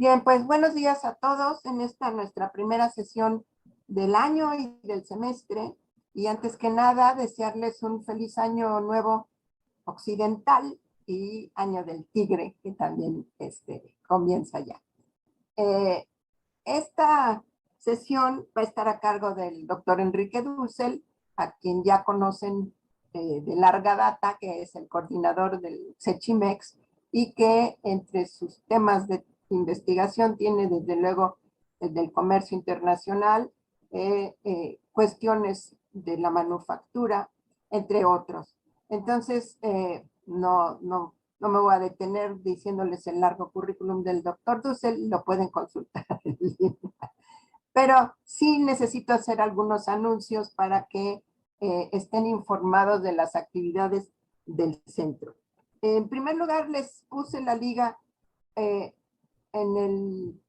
Bien, pues buenos días a todos en esta nuestra primera sesión del año y del semestre. Y antes que nada, desearles un feliz año nuevo occidental y año del tigre, que también comienza ya. Esta sesión va a estar a cargo del doctor Enrique Dussel, a quien ya conocen de larga data, que es el coordinador del CECHIMEX, y que entre sus temas de investigación tiene desde luego el del comercio internacional, cuestiones de la manufactura, entre otros. Entonces, no me voy a detener diciéndoles el largo currículum del doctor Dussel, lo pueden consultar en línea. Pero sí necesito hacer algunos anuncios para que estén informados de las actividades del centro. En primer lugar, les puse la liga en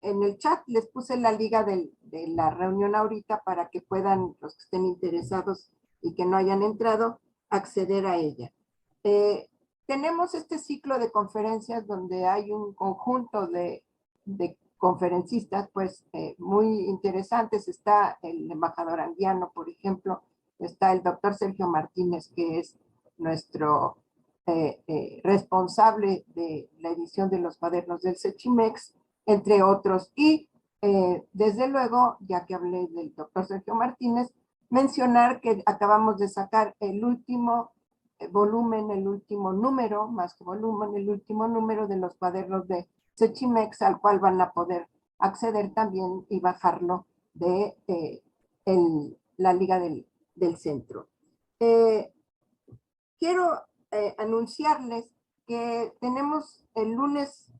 el chat, les puse la liga de la reunión ahorita para que puedan, los que estén interesados y que no hayan entrado, acceder a ella. Tenemos este ciclo de conferencias donde hay un conjunto de conferencistas pues muy interesantes. Está el embajador andiano, por ejemplo, está el doctor Sergio Martínez, que es nuestro responsable de la edición de los cuadernos del CECHIMEX, entre otros. Y desde luego, ya que hablé del doctor Sergio Martínez, mencionar que acabamos de sacar el último volumen, el último número, más que volumen, el último número de los cuadernos de CECHIMEX, al cual van a poder acceder también y bajarlo de la liga del centro. Quiero anunciarles que tenemos el lunes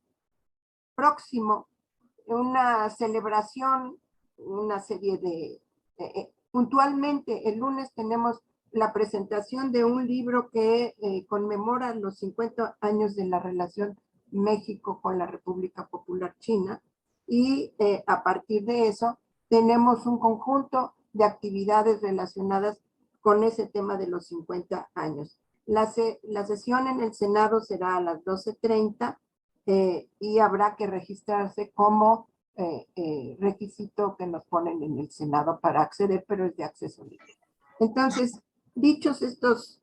próximo una celebración, una serie de... puntualmente el lunes tenemos la presentación de un libro que conmemora los 50 años de la relación México con la República Popular China, y a partir de eso tenemos un conjunto de actividades relacionadas con ese tema de los 50 años. La sesión en el Senado será a las 12:30 y habrá que registrarse como requisito que nos ponen en el Senado para acceder, pero es de acceso libre. Entonces, dichos estos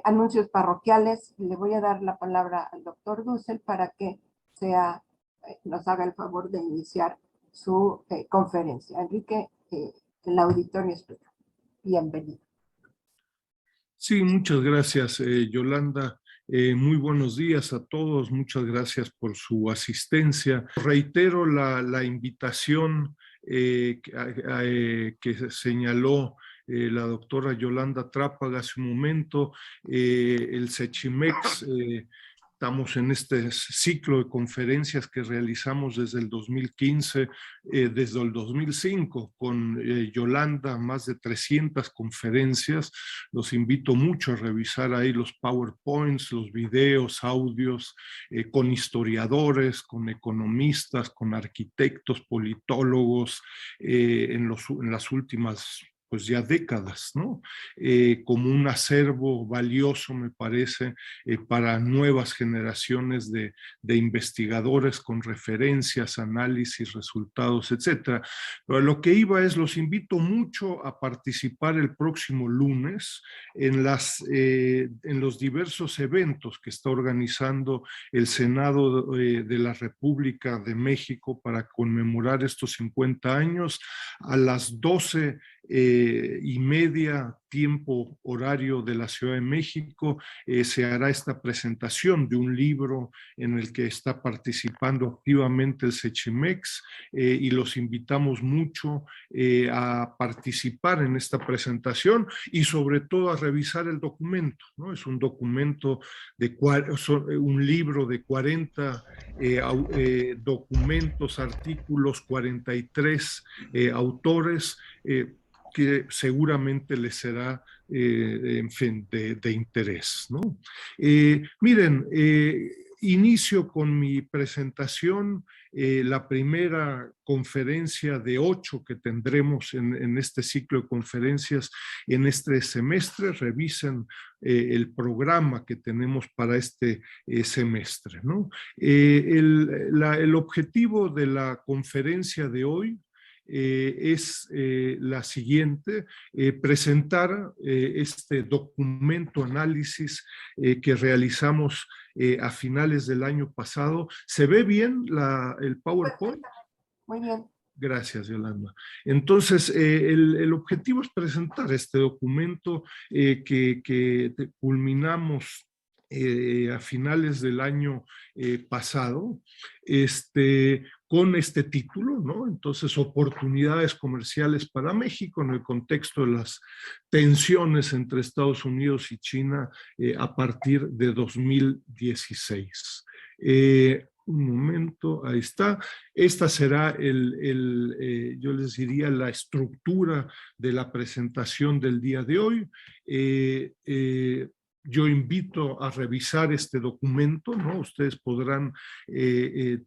anuncios parroquiales, le voy a dar la palabra al doctor Dussel para que nos haga el favor de iniciar su conferencia. Enrique, el auditorio espera. Bienvenido. Sí, muchas gracias, Yolanda. Muy buenos días a todos. Muchas gracias por su asistencia. Reitero la invitación que señaló la doctora Yolanda Trápaga hace un momento. El CECHIMEX, estamos en este ciclo de conferencias que realizamos desde el 2015, desde el 2005, con Yolanda, más de 300 conferencias. Los invito mucho a revisar ahí los PowerPoints, los videos, audios, con historiadores, con economistas, con arquitectos, politólogos, en las últimas pues ya décadas, ¿no? Como un acervo valioso, me parece, para nuevas generaciones de investigadores con referencias, análisis, resultados, etcétera. Pero lo que iba es, los invito mucho a participar el próximo lunes en los diversos eventos que está organizando el Senado de la República de México para conmemorar estos 50 años a las 12:30 tiempo horario de la Ciudad de México. Se hará esta presentación de un libro en el que está participando activamente el CECHIMEX, y los invitamos mucho a participar en esta presentación y sobre todo a revisar el documento, ¿no? Es un documento un libro de 40 documentos, artículos, 43 autores, que seguramente les será, en fin, de interés, ¿no? Miren, inicio con mi presentación la primera conferencia de 8 que tendremos en este ciclo de conferencias en este semestre. Revisen el programa que tenemos para este semestre, ¿no? El objetivo de la conferencia de hoy es la siguiente: presentar este documento análisis que realizamos a finales del año pasado. ¿Se ve bien el PowerPoint? Muy bien. Gracias, Yolanda. Entonces, el objetivo es presentar este documento que culminamos a finales del año pasado, con este título, ¿no? Entonces, oportunidades comerciales para México en el contexto de las tensiones entre Estados Unidos y China a partir de 2016. Un momento, ahí está. Esta será yo les diría, la estructura de la presentación del día de hoy. Yo invito a revisar este documento, ¿no? Ustedes podrán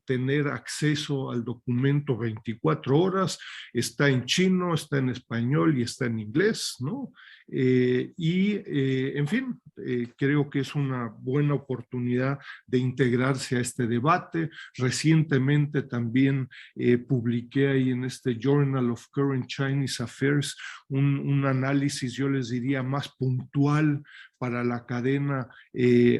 tener acceso al documento 24 horas. Está en chino, está en español y está en inglés, ¿no? En fin, creo que es una buena oportunidad de integrarse a este debate. Recientemente también publiqué ahí en este Journal of Current Chinese Affairs un análisis, yo les diría, más puntual para la cadena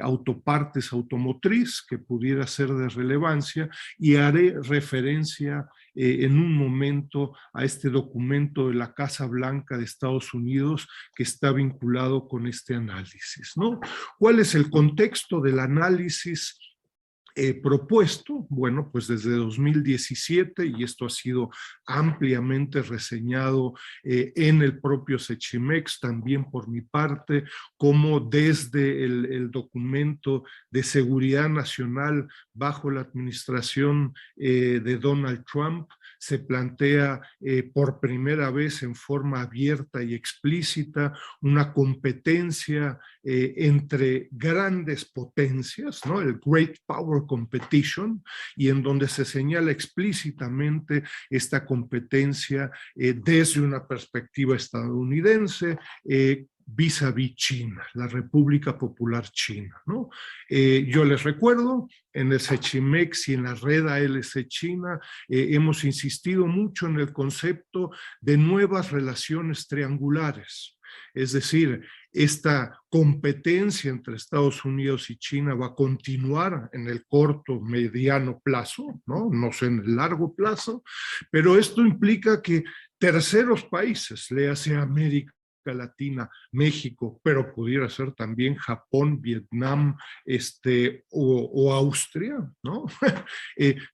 autopartes automotriz que pudiera ser de relevancia, y haré referencia en un momento a este documento de la Casa Blanca de Estados Unidos que está vinculado con este análisis, ¿no? ¿Cuál es el contexto del análisis propuesto? Bueno, pues desde 2017, y esto ha sido ampliamente reseñado en el propio Sechimex, también por mi parte, como desde el documento de seguridad nacional bajo la administración de Donald Trump, se plantea por primera vez en forma abierta y explícita una competencia entre grandes potencias, ¿no? El Great Power Competition, y en donde se señala explícitamente esta competencia desde una perspectiva estadounidense vis-a-vis China, la República Popular China, ¿no? Yo les recuerdo, en el Sechimex y en la red ALC China hemos insistido mucho en el concepto de nuevas relaciones triangulares. Es decir, esta competencia entre Estados Unidos y China va a continuar en el corto, mediano plazo, ¿no? No sé en el largo plazo, pero esto implica que terceros países, léase América Latina, México, pero pudiera ser también Japón, Vietnam, o Austria, ¿no?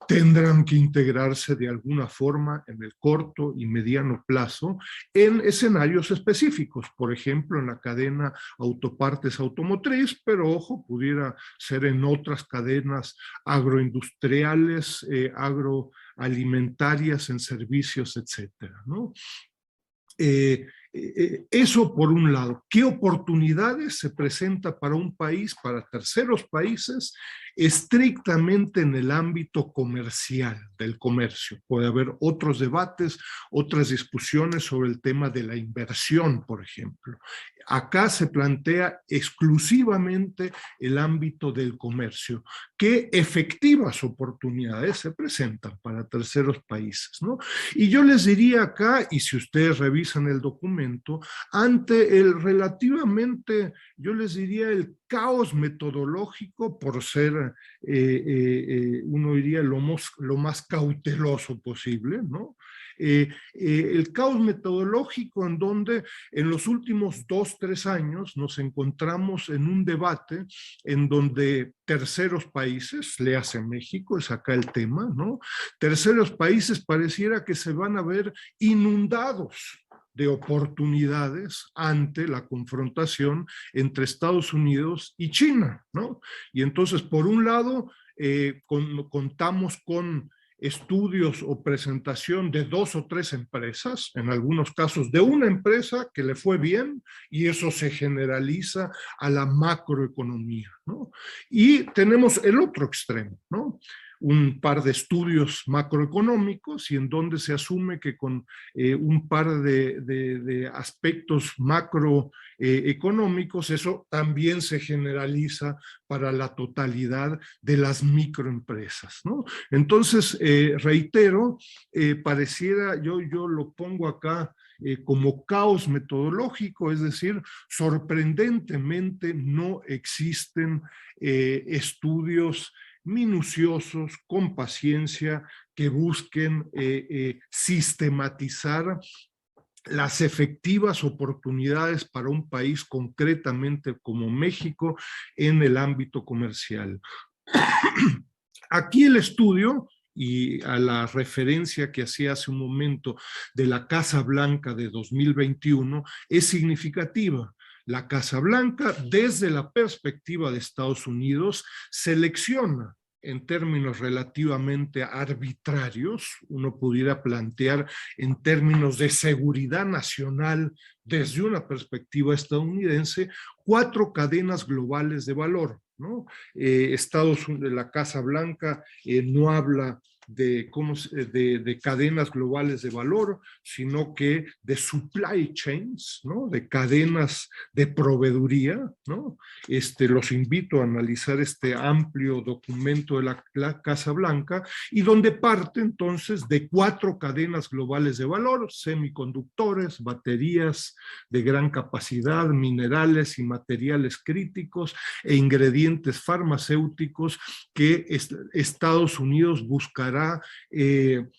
Tendrán que integrarse de alguna forma en el corto y mediano plazo en escenarios específicos, por ejemplo, en la cadena autopartes automotriz, pero ojo, pudiera ser en otras cadenas agroindustriales, agroalimentarias, en servicios, etcétera, ¿no? Eso por un lado. ¿Qué oportunidades se presenta para un país, para terceros países, estrictamente en el ámbito comercial, del comercio? Puede haber otros debates, otras discusiones sobre el tema de la inversión, por ejemplo. Acá se plantea exclusivamente el ámbito del comercio. ¿Qué efectivas oportunidades se presentan para terceros países, ¿no? Y yo les diría acá, y si ustedes revisan el documento, ante el relativamente, yo les diría, el caos metodológico, por ser, uno diría, lo más cauteloso posible, ¿no? El caos metodológico en donde en los últimos 2-3 años nos encontramos en un debate en donde terceros países, le hace México, es acá el tema, ¿no? Terceros países pareciera que se van a ver inundados de oportunidades ante la confrontación entre Estados Unidos y China, ¿no? Y entonces, por un lado, contamos con estudios o presentación de 2 o 3 empresas, en algunos casos de una empresa que le fue bien, y eso se generaliza a la macroeconomía, ¿no? Y tenemos el otro extremo, ¿no? un par de estudios macroeconómicos y en donde se asume que con un par de aspectos macroeconómicos eso también se generaliza para la totalidad de las microempresas, ¿no? Entonces, reitero, pareciera, yo lo pongo acá como caos metodológico, es decir, sorprendentemente no existen estudios minuciosos, con paciencia, que busquen sistematizar las efectivas oportunidades para un país concretamente como México en el ámbito comercial. Aquí el estudio, y a la referencia que hacía hace un momento de la Casa Blanca de 2021, es significativa. La Casa Blanca, desde la perspectiva de Estados Unidos, selecciona en términos relativamente arbitrarios, uno pudiera plantear en términos de seguridad nacional desde una perspectiva estadounidense, 4 cadenas globales de valor, ¿no? Estados Unidos, la Casa Blanca no habla de cadenas globales de valor, sino que de supply chains, ¿no? De cadenas de proveeduría, ¿no? Los invito a analizar este amplio documento de la Casa Blanca y donde parte entonces de 4 cadenas globales de valor: semiconductores, baterías de gran capacidad, minerales y materiales críticos e ingredientes farmacéuticos que Estados Unidos buscará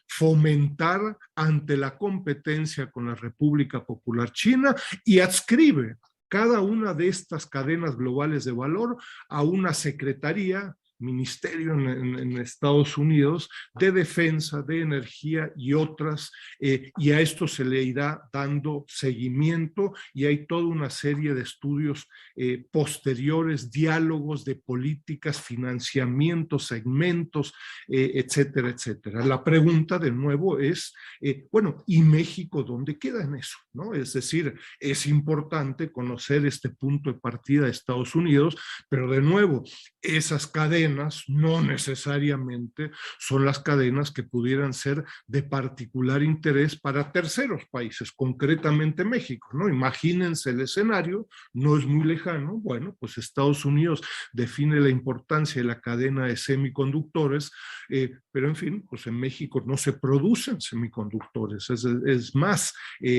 fomentar ante la competencia con la República Popular China, y adscribe cada una de estas cadenas globales de valor a una secretaría, ministerio en Estados Unidos de defensa, de energía y otras, y a esto se le irá dando seguimiento y hay toda una serie de estudios posteriores, diálogos de políticas, financiamientos, segmentos, etcétera, etcétera. La pregunta de nuevo es, bueno, ¿y México dónde queda en eso? ¿No? Es decir, es importante conocer este punto de partida de Estados Unidos, pero de nuevo, esas cadenas no necesariamente son las cadenas que pudieran ser de particular interés para terceros países, concretamente México, ¿no? Imagínense el escenario, no es muy lejano, bueno, pues Estados Unidos define la importancia de la cadena de semiconductores, pero en fin, pues en México no se producen semiconductores, es más,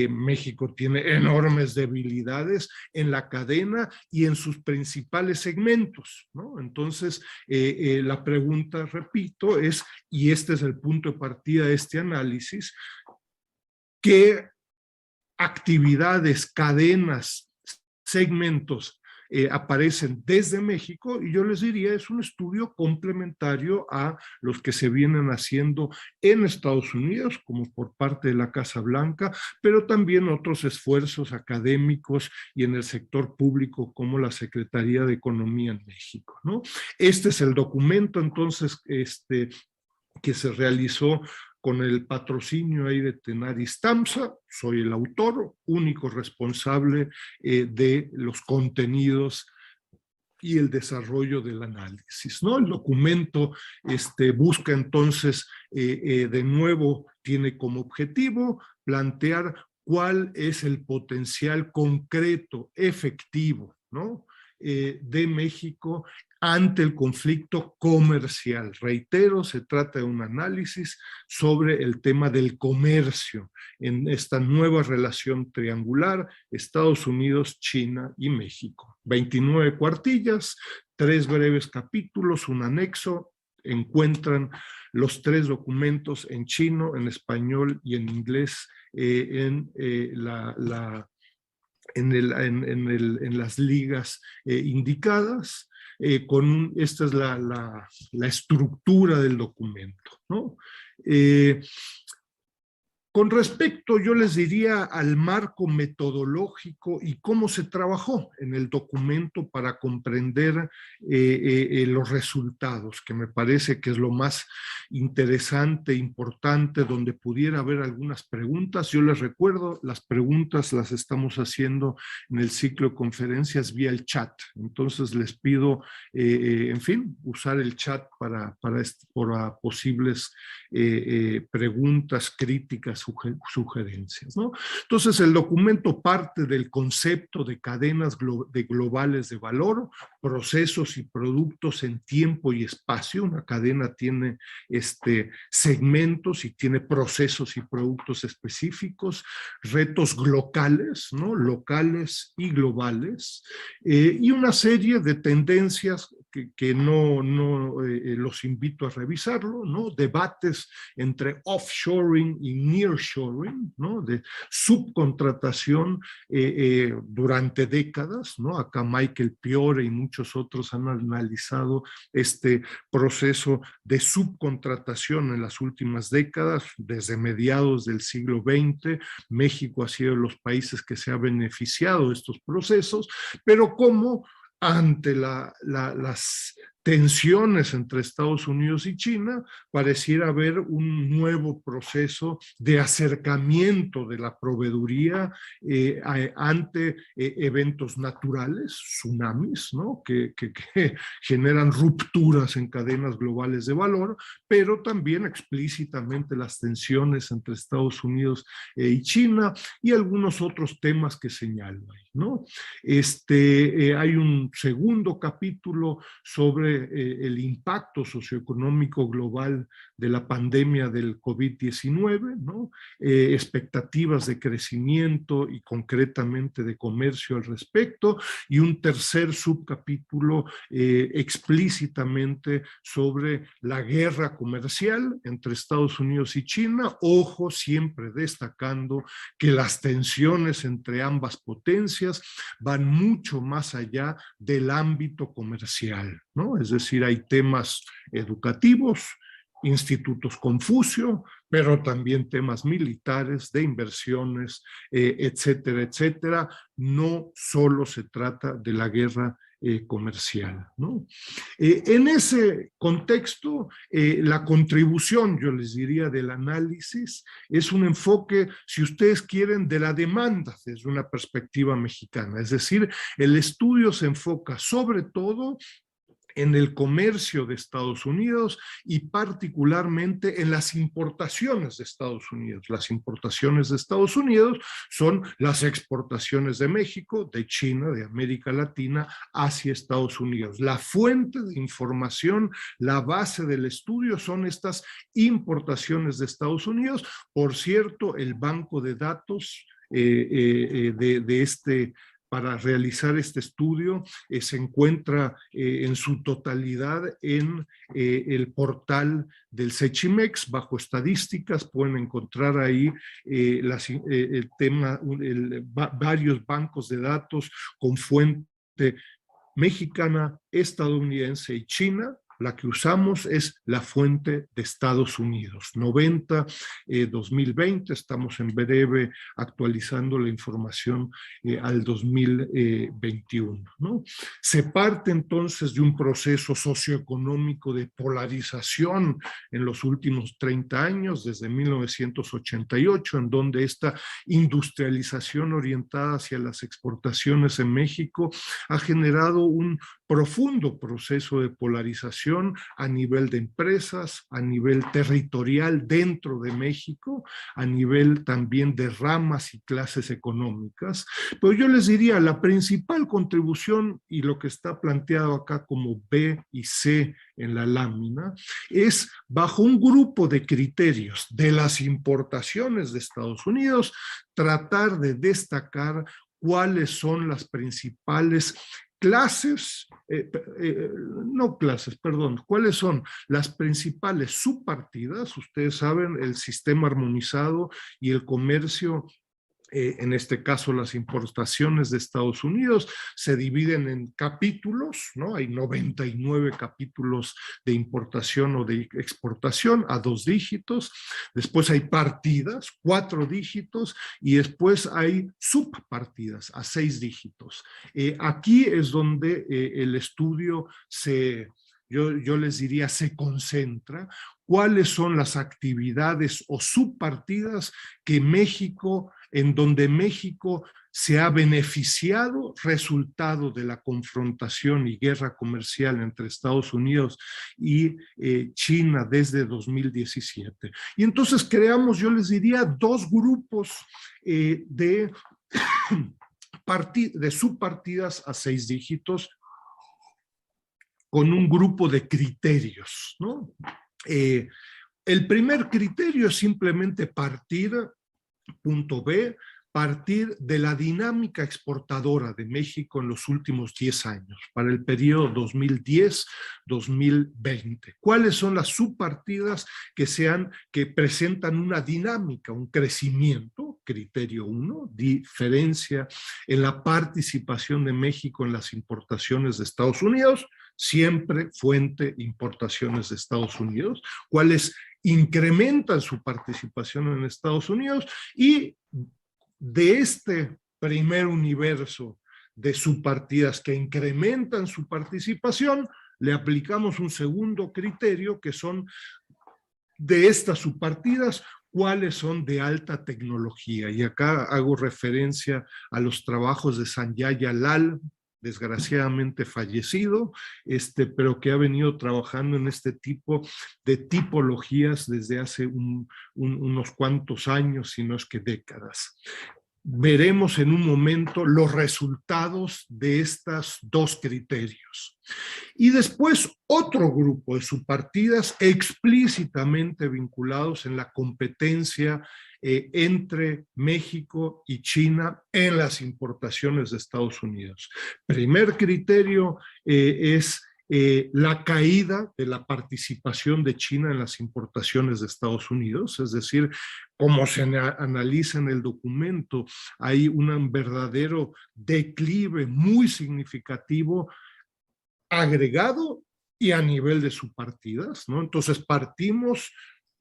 México tiene enormes debilidades en la cadena y en sus principales segmentos, ¿no? Entonces, la pregunta, repito, es, y este es el punto de partida de este análisis, ¿qué actividades, cadenas, segmentos aparecen desde México? Y yo les diría, es un estudio complementario a los que se vienen haciendo en Estados Unidos, como por parte de la Casa Blanca, pero también otros esfuerzos académicos y en el sector público, como la Secretaría de Economía en México, ¿no? Este es el documento, entonces, que se realizó con el patrocinio ahí de Tenaris Tamsa. Soy el autor, único responsable de los contenidos y el desarrollo del análisis, ¿no? El documento busca entonces, de nuevo, tiene como objetivo plantear cuál es el potencial concreto, efectivo, ¿no? De México ante el conflicto comercial. Reitero, se trata de un análisis sobre el tema del comercio en esta nueva relación triangular, Estados Unidos, China y México. 29 cuartillas, 3 breves capítulos, un anexo. Encuentran los 3 documentos en chino, en español y en inglés en las ligas indicadas. Esta es la estructura del documento, ¿no? Con respecto, yo les diría, al marco metodológico y cómo se trabajó en el documento para comprender los resultados, que me parece que es lo más interesante, importante, donde pudiera haber algunas preguntas. Yo les recuerdo, las preguntas las estamos haciendo en el ciclo de conferencias vía el chat. Entonces les pido, en fin, usar el chat para posibles preguntas, críticas, sugerencias, ¿no? Entonces el documento parte del concepto de cadenas globales de valor, procesos y productos en tiempo y espacio. Una cadena tiene segmentos y tiene procesos y productos específicos, retos locales, ¿no? Locales y globales, y una serie de tendencias que los invito a revisarlo, ¿no? Debates entre offshoring y nearshoring, ¿no? De subcontratación durante décadas, ¿no? Acá Michael Piore y muchos otros han analizado este proceso de subcontratación en las últimas décadas, desde mediados del siglo XX. México ha sido de los países que se ha beneficiado de estos procesos, pero como ante las tensiones entre Estados Unidos y China, pareciera haber un nuevo proceso de acercamiento de la proveeduría ante eventos naturales, tsunamis, ¿no? que generan rupturas en cadenas globales de valor, pero también explícitamente las tensiones entre Estados Unidos y China y algunos otros temas que señalo ahí, ¿no? Hay un segundo capítulo sobre el impacto socioeconómico global de la pandemia del COVID-19, ¿no? Expectativas de crecimiento y concretamente de comercio al respecto, y un tercer subcapítulo explícitamente sobre la guerra comercial entre Estados Unidos y China, ojo, siempre destacando que las tensiones entre ambas potencias van mucho más allá del ámbito comercial, ¿no? Es decir, hay temas educativos, institutos Confucio, pero también temas militares, de inversiones, etcétera, etcétera. No solo se trata de la guerra comercial, ¿no? En ese contexto, la contribución, yo les diría, del análisis es un enfoque, si ustedes quieren, de la demanda desde una perspectiva mexicana. Es decir, el estudio se enfoca sobre todo en el comercio de Estados Unidos y particularmente en las importaciones de Estados Unidos. Las importaciones de Estados Unidos son las exportaciones de México, de China, de América Latina hacia Estados Unidos. La fuente de información, la base del estudio son estas importaciones de Estados Unidos. Por cierto, el banco de datos para realizar este estudio se encuentra en su totalidad en el portal del Sechimex. Bajo estadísticas pueden encontrar ahí varios bancos de datos con fuente mexicana, estadounidense y china. La que usamos es la fuente de Estados Unidos, 2020, estamos en breve actualizando la información al 2021, ¿no? Se parte entonces de un proceso socioeconómico de polarización en los últimos 30 años, desde 1988, en donde esta industrialización orientada hacia las exportaciones en México ha generado un profundo proceso de polarización a nivel de empresas, a nivel territorial dentro de México, a nivel también de ramas y clases económicas. Pero yo les diría, la principal contribución, y lo que está planteado acá como B y C en la lámina, es bajo un grupo de criterios de las importaciones de Estados Unidos, tratar de destacar cuáles son las principales cuáles son las principales subpartidas. Ustedes saben, el sistema armonizado y el comercio En este caso las importaciones de Estados Unidos se dividen en capítulos, ¿no? Hay 99 capítulos de importación o de exportación a 2 dígitos, después hay partidas, 4 dígitos, y después hay subpartidas a 6 dígitos. Aquí es donde el estudio yo les diría, se concentra. ¿Cuáles son las actividades o subpartidas en donde México se ha beneficiado resultado de la confrontación y guerra comercial entre Estados Unidos y China desde 2017? Y entonces creamos, yo les diría, 2 grupos de subpartidas a 6 dígitos con un grupo de criterios, ¿no? El primer criterio es simplemente partir, punto B, partir de la dinámica exportadora de México en los últimos 10 años, para el periodo 2010-2020. ¿Cuáles son las subpartidas que presentan una dinámica, un crecimiento? Criterio 1, diferencia en la participación de México en las importaciones de Estados Unidos, siempre fuente importaciones de Estados Unidos, cuáles incrementan su participación en Estados Unidos, y de este primer universo de subpartidas que incrementan su participación, le aplicamos un segundo criterio que son de estas subpartidas, cuáles son de alta tecnología. Y acá hago referencia a los trabajos de Sanjay Lal, desgraciadamente fallecido, pero que ha venido trabajando en este tipo de tipologías desde hace unos cuantos años, si no es que décadas. Veremos en un momento los resultados de estos 2 criterios. Y después otro grupo de subpartidas explícitamente vinculados en la competencia entre México y China en las importaciones de Estados Unidos. Primer criterio es la caída de la participación de China en las importaciones de Estados Unidos, es decir, como se analiza en el documento, hay un verdadero declive muy significativo agregado y a nivel de subpartidas, ¿no? Entonces partimos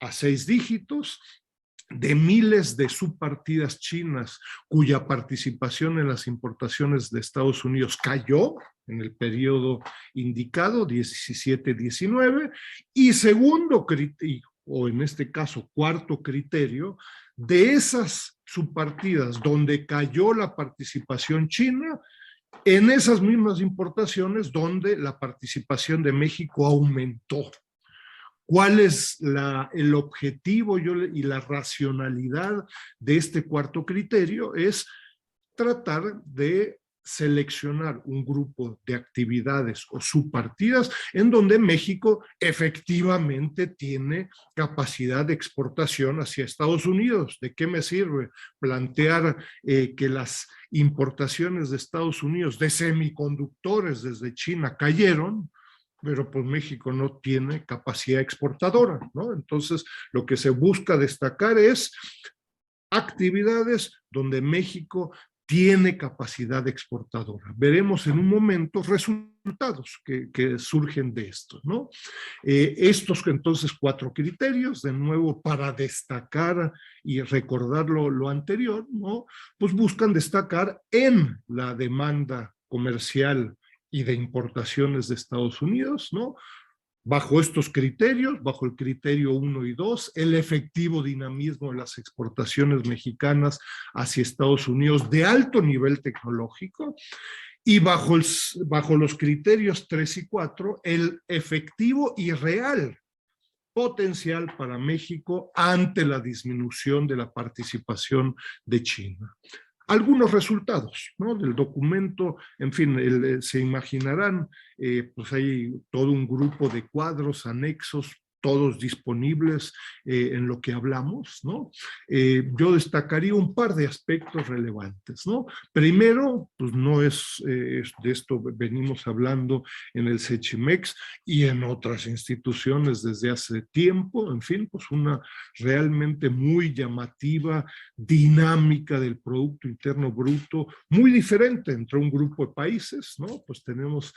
a 6 dígitos de miles de subpartidas chinas cuya participación en las importaciones de Estados Unidos cayó en el periodo indicado, 17-19, y segundo criterio, o en este caso cuarto criterio, de esas subpartidas donde cayó la participación china, en esas mismas importaciones donde la participación de México aumentó. ¿Cuál es el objetivo y la racionalidad de este cuarto criterio? Es tratar de seleccionar un grupo de actividades o subpartidas en donde México efectivamente tiene capacidad de exportación hacia Estados Unidos. ¿De qué me sirve plantear que las importaciones de Estados Unidos de semiconductores desde China cayeron, pero pues México no tiene capacidad exportadora, ¿no? Entonces, lo que se busca destacar es actividades donde México tiene capacidad exportadora. Veremos en un momento resultados que surgen de esto, ¿no? Estos entonces 4 criterios, de nuevo para destacar y recordar lo anterior, ¿no? Pues buscan destacar en la demanda comercial y de importaciones de Estados Unidos, ¿no? Bajo estos criterios, bajo el criterio 1 y 2, el efectivo dinamismo de las exportaciones mexicanas hacia Estados Unidos de alto nivel tecnológico, y bajo los criterios 3 y 4, el efectivo y real potencial para México ante la disminución de la participación de China. Algunos resultados, ¿no? Del documento, en fin, se imaginarán, pues hay todo un grupo de cuadros, anexos, todos disponibles en lo que hablamos, ¿no? Yo destacaría un par de aspectos relevantes, ¿no? Primero, pues no de esto venimos hablando en el Sechimex y en otras instituciones desde hace tiempo, en fin, pues una realmente muy llamativa dinámica del Producto Interno Bruto, muy diferente entre un grupo de países, ¿no? Pues tenemos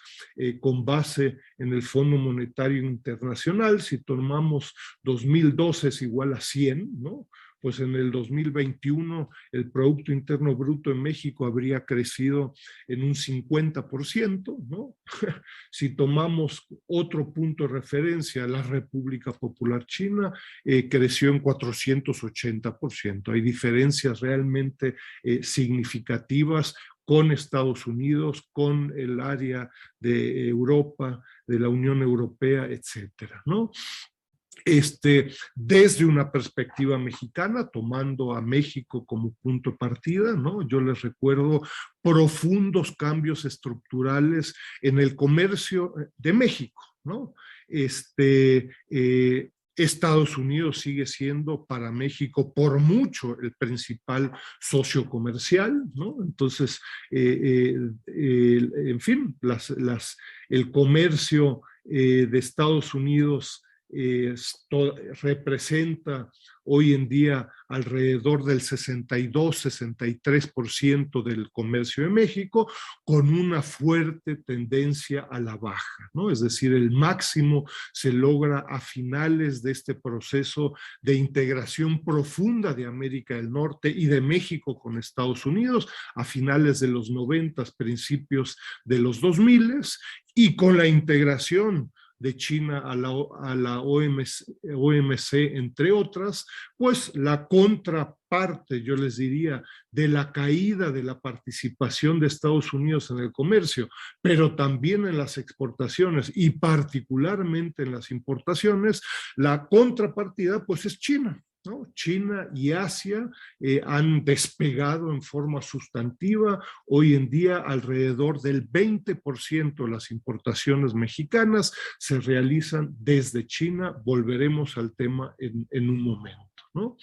con base en el Fondo Monetario Internacional, si tomamos 2012 es igual a 100, ¿no? Pues en el 2021 el Producto Interno Bruto en México habría crecido en un 50%, ¿no? Si tomamos otro punto de referencia, la República Popular China creció en 480%. Hay diferencias realmente significativas con Estados Unidos, con el área de Europa, de la Unión Europea, etcétera, ¿no? Desde una perspectiva mexicana, tomando a México como punto de partida, ¿no? Yo les recuerdo profundos cambios estructurales en el comercio de México, ¿no? Estados Unidos sigue siendo para México por mucho el socio comercial, ¿no? Entonces, en fin, el comercio de Estados Unidos representa hoy en día alrededor del 62-63% del comercio de México, con una fuerte tendencia a la baja, ¿no? Es decir, el máximo se logra a finales de este proceso de integración profunda de América del Norte y de México con Estados Unidos, a finales de los 90, principios de los 2000, y con la integración de China a la OMC, entre otras, pues la contraparte, yo les diría, de la caída de la participación de Estados Unidos en el comercio, pero también en las exportaciones y particularmente en las importaciones, la contrapartida pues es China, ¿no? China y Asia han despegado en forma sustantiva. Hoy en día alrededor del 20% de las importaciones mexicanas se realizan desde China. Volveremos al tema en un momento, ¿no?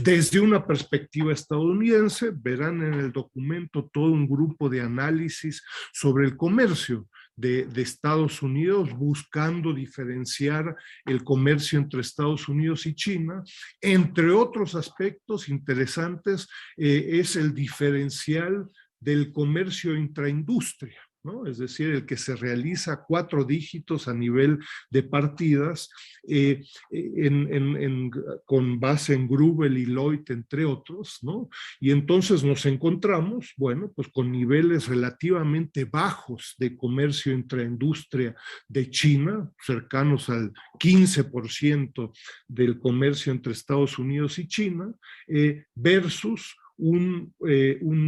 Desde una perspectiva estadounidense, verán en el documento todo un grupo de análisis sobre el comercio de Estados Unidos, buscando diferenciar el comercio entre Estados Unidos y China. Entre otros aspectos interesantes, es el diferencial del comercio intraindustria, ¿no? Es decir, el que se realiza a 4 dígitos a nivel de partidas, con base en Grubel y Lloyd, entre otros, ¿no? Y entonces nos encontramos, bueno, pues con niveles relativamente bajos de comercio intraindustria de China, cercanos al 15% del comercio entre Estados Unidos y China, versus un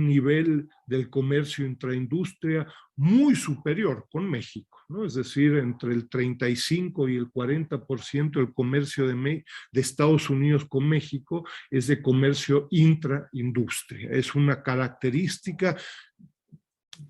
nivel del comercio intraindustria muy superior con México, ¿no? Es decir, entre el 35 y el 40% del comercio de Estados Unidos con México es de comercio intraindustria. Es una característica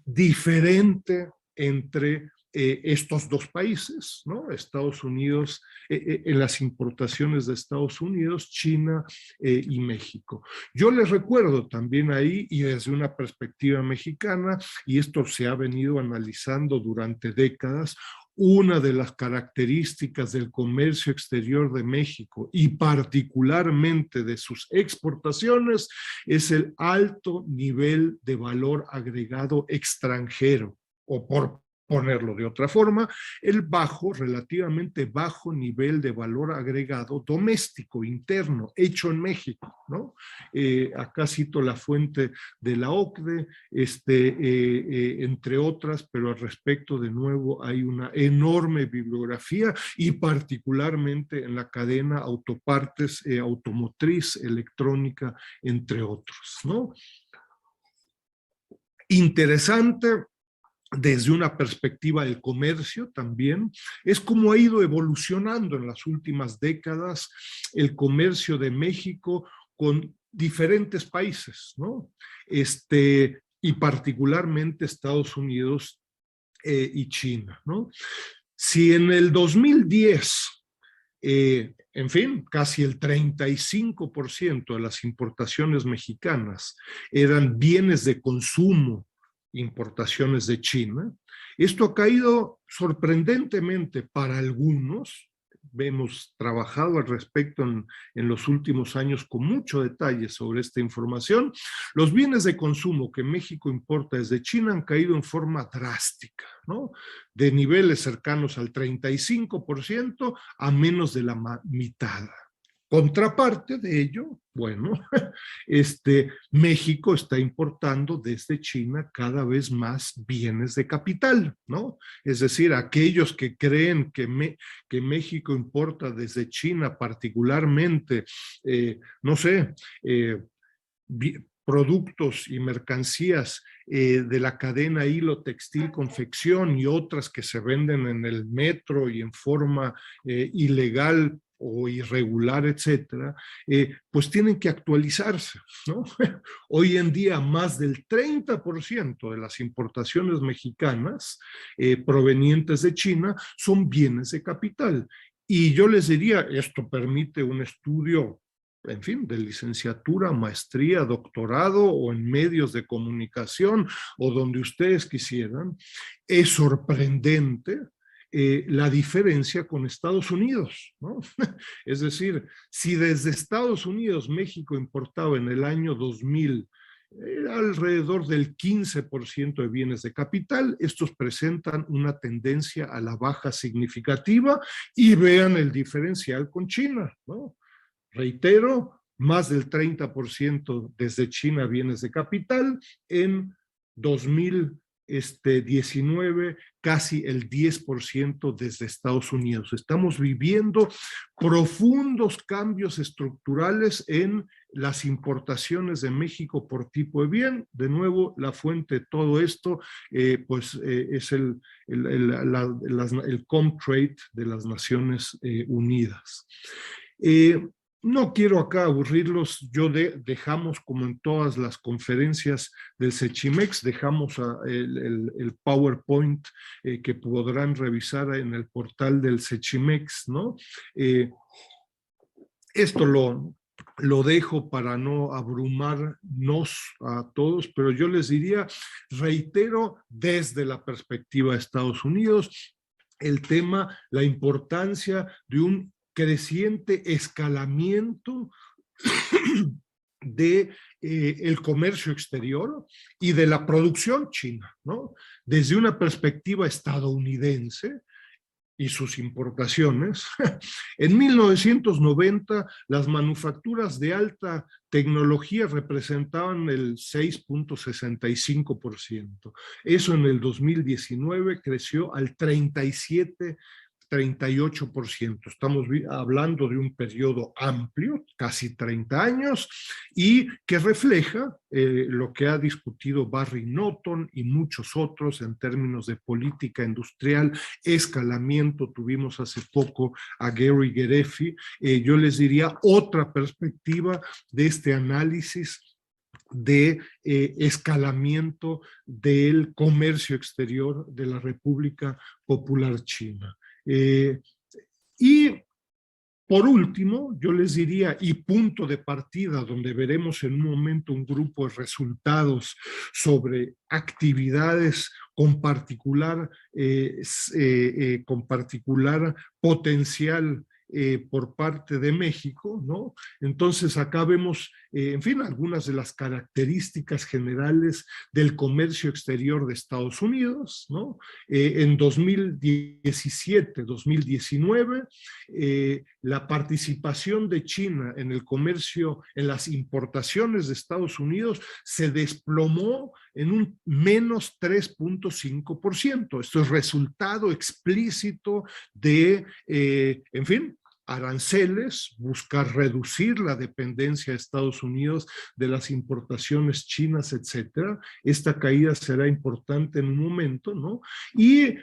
diferente entre estos dos países, ¿no? Estados Unidos, en las importaciones de Estados Unidos, China y México. Yo les recuerdo también ahí, y desde una perspectiva mexicana, y esto se ha venido analizando durante décadas, una de las características del comercio exterior de México y particularmente de sus exportaciones es el alto nivel de valor agregado extranjero, o por ponerlo de otra forma, el relativamente bajo nivel de valor agregado doméstico, interno, hecho en México, ¿no? Acá cito la fuente de la OCDE, entre otras, pero al respecto, de nuevo, hay una enorme bibliografía y particularmente en la cadena autopartes, automotriz, electrónica, entre otros, ¿no? Interesante desde una perspectiva del comercio también, es cómo ha ido evolucionando en las últimas décadas el comercio de México con diferentes países, ¿no? Y particularmente Estados Unidos y China, ¿no? Si en el 2010 En fin, casi el 35% de las importaciones mexicanas eran bienes de consumo, importaciones de China. Esto ha caído sorprendentemente para algunos. Hemos trabajado al respecto en los últimos años con mucho detalle sobre esta información. Los bienes de consumo que México importa desde China han caído en forma drástica, ¿no? De niveles cercanos al 35% a menos de la mitad. Contraparte de ello, bueno, México está importando desde China cada vez más bienes de capital, ¿no? Es decir, aquellos que creen que México importa desde China particularmente, no sé, productos y mercancías de la cadena hilo textil confección y otras que se venden en el metro y en forma ilegal o irregular, etcétera, pues tienen que actualizarse, ¿no? Hoy en día más del 30% de las importaciones mexicanas provenientes de China son bienes de capital. Y yo les diría, esto permite un estudio, en fin, de licenciatura, maestría, doctorado o en medios de comunicación o donde ustedes quisieran. Es sorprendente la diferencia con Estados Unidos, ¿no? Es decir, si desde Estados Unidos México importaba en el año 2000 alrededor del 15% de bienes de capital, estos presentan una tendencia a la baja significativa y vean el diferencial con China, ¿no? Reitero, más del 30% desde China bienes de capital. En 2019, casi el 10% desde Estados Unidos. Estamos viviendo profundos cambios estructurales en las importaciones de México por tipo de bien. De nuevo, la fuente de todo esto es el Comtrade de las Naciones Unidas. No quiero acá aburrirlos, dejamos como en todas las conferencias del Sechimex, dejamos el PowerPoint que podrán revisar en el portal del Sechimex, ¿no? Esto lo dejo para no abrumarnos a todos, pero yo les diría, reitero, desde la perspectiva de Estados Unidos, el tema, la importancia de un creciente escalamiento de el comercio exterior y de la producción china, ¿no? Desde una perspectiva estadounidense y sus importaciones. En 1990, las manufacturas de alta tecnología representaban el 6.65%. Eso en el 2019 creció al 38%. Estamos hablando de un periodo amplio, casi 30 años, y que refleja lo que ha discutido Barry Norton y muchos otros en términos de política industrial, escalamiento. Tuvimos hace poco a Gary Gerefi. Yo les diría otra perspectiva de este análisis de escalamiento del comercio exterior de la República Popular China. Y por último, yo les diría, y punto de partida, donde veremos en un momento un grupo de resultados sobre actividades con particular potencial por parte de México, ¿no? Entonces acá vemos, en fin, algunas de las características generales del comercio exterior de Estados Unidos, ¿no? En 2017, 2019, la participación de China en el comercio, en las importaciones de Estados Unidos, se desplomó en un menos 3.5%. Esto es resultado explícito de, en fin, aranceles, buscar reducir la dependencia de Estados Unidos de las importaciones chinas, etcétera. Esta caída será importante en un momento, ¿no? Y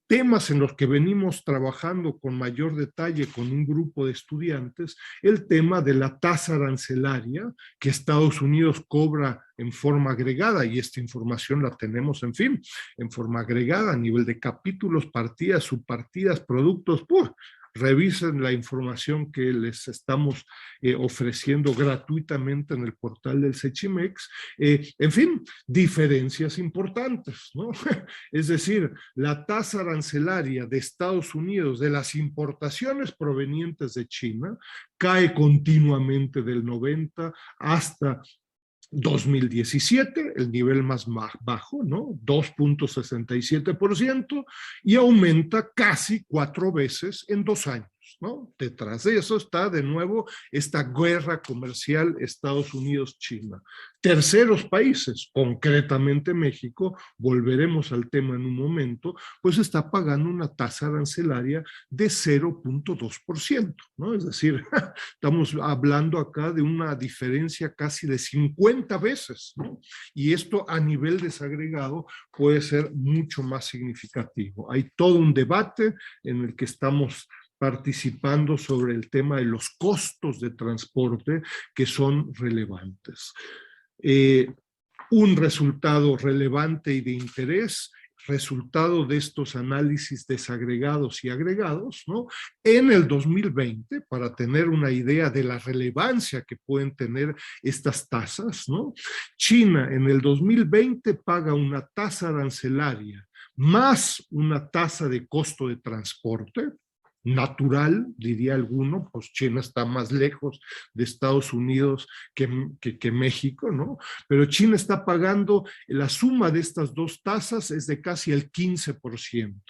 temas en los que venimos trabajando con mayor detalle con un grupo de estudiantes, el tema de la tasa arancelaria que Estados Unidos cobra en forma agregada, y esta información la tenemos, en fin, en forma agregada a nivel de capítulos, partidas, subpartidas, productos, revisen la información que les estamos ofreciendo gratuitamente en el portal del Sechimex. En fin, diferencias importantes, ¿no? Es decir, la tasa arancelaria de Estados Unidos de las importaciones provenientes de China cae continuamente del 90 hasta 2017, el nivel más bajo, ¿no? 2.67%, y aumenta casi 4 veces en 2 años, ¿no? Detrás de eso está de nuevo esta guerra comercial Estados Unidos-China. Terceros países, concretamente México, volveremos al tema en un momento, pues está pagando una tasa arancelaria de 0.2%, ¿no? Es decir, estamos hablando acá de una diferencia casi de 50 veces, ¿no? Y esto a nivel desagregado puede ser mucho más significativo. Hay todo un debate en el que estamos participando sobre el tema de los costos de transporte que son relevantes. Un resultado relevante y de interés, resultado de estos análisis desagregados y agregados, ¿no? En el 2020, para tener una idea de la relevancia que pueden tener estas tasas, ¿no? China en el 2020 paga una tasa arancelaria más una tasa de costo de transporte, natural, diría alguno, pues China está más lejos de Estados Unidos que México, ¿no? Pero China está pagando, la suma de estas dos tasas es de casi el 15%.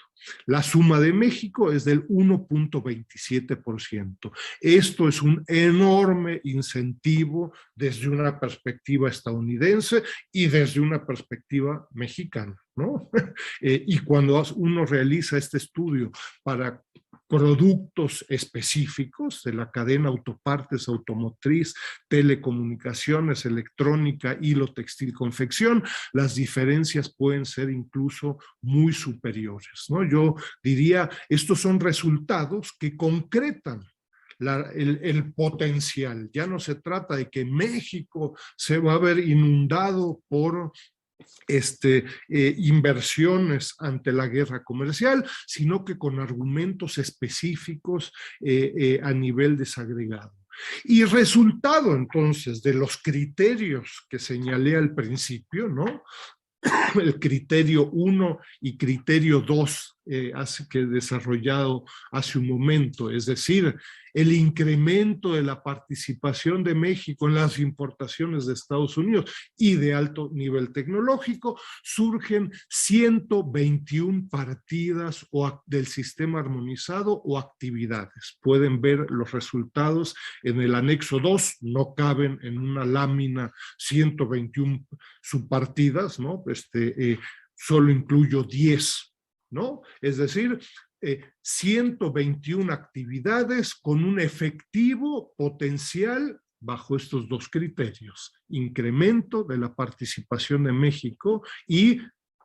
La suma de México es del 1.27%. Esto es un enorme incentivo desde una perspectiva estadounidense y desde una perspectiva mexicana, ¿no? Y cuando uno realiza este estudio para productos específicos de la cadena autopartes, automotriz, telecomunicaciones, electrónica, hilo textil, confección, las diferencias pueden ser incluso muy superiores, ¿no? Yo diría, estos son resultados que concretan el potencial. Ya no se trata de que México se va a ver inundado por inversiones ante la guerra comercial, sino que con argumentos específicos a nivel desagregado. Y resultado entonces de los criterios que señalé al principio, ¿no? El criterio 1 y criterio 2 que he desarrollado hace un momento, es decir, el incremento de la participación de México en las importaciones de Estados Unidos y de alto nivel tecnológico, surgen 121 partidas del sistema armonizado o actividades. Pueden ver los resultados en el anexo 2, no caben en una lámina 121 subpartidas, ¿no? Solo incluyo 10, ¿no? Es decir, 121 actividades con un efectivo potencial bajo estos dos criterios: incremento de la participación de México y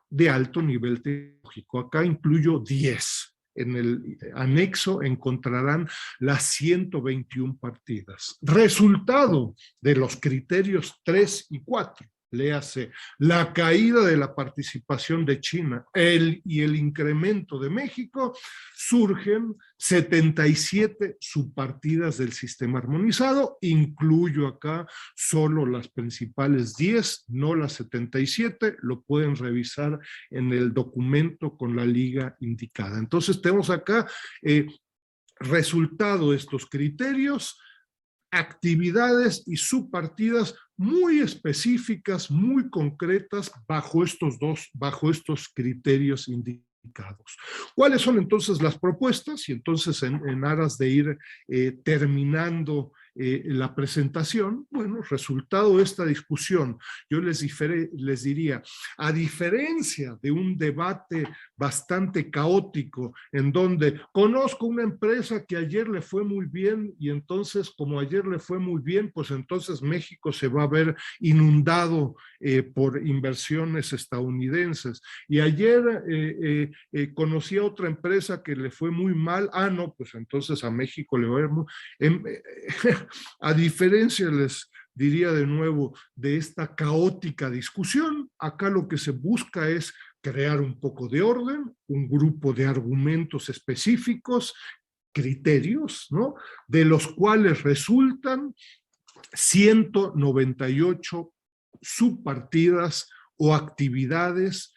de alto nivel tecnológico. Acá incluyo 10. En el anexo encontrarán las 121 partidas. Resultado de los criterios 3 y 4. Léase, la caída de la participación de China y el incremento de México, surgen 77 subpartidas del sistema armonizado. Incluyo acá solo las principales 10, no las 77, lo pueden revisar en el documento con la liga indicada. Entonces tenemos acá resultado de estos criterios, actividades y subpartidas muy específicas, muy concretas bajo estos criterios indicados. ¿Cuáles son entonces las propuestas? Y entonces en aras de ir terminando la presentación, bueno, resultado de esta discusión, yo les diría, a diferencia de un debate bastante caótico en donde conozco una empresa que ayer le fue muy bien y entonces como ayer le fue muy bien, pues entonces México se va a ver inundado por inversiones estadounidenses. Y ayer conocí a otra empresa que le fue muy mal, no, pues entonces a México le va a ir muy... A diferencia, les diría de nuevo, de esta caótica discusión, acá lo que se busca es crear un poco de orden, un grupo de argumentos específicos criterios, ¿no? De los cuales resultan 198 subpartidas o actividades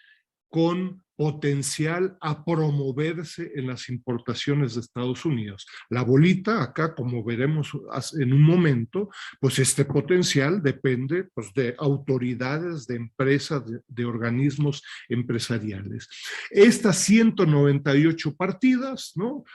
con potencial a promoverse en las importaciones de Estados Unidos. La bolita acá, como veremos en un momento, pues este potencial depende pues, de autoridades, de empresas, de organismos empresariales. Estas 198 partidas, ¿no?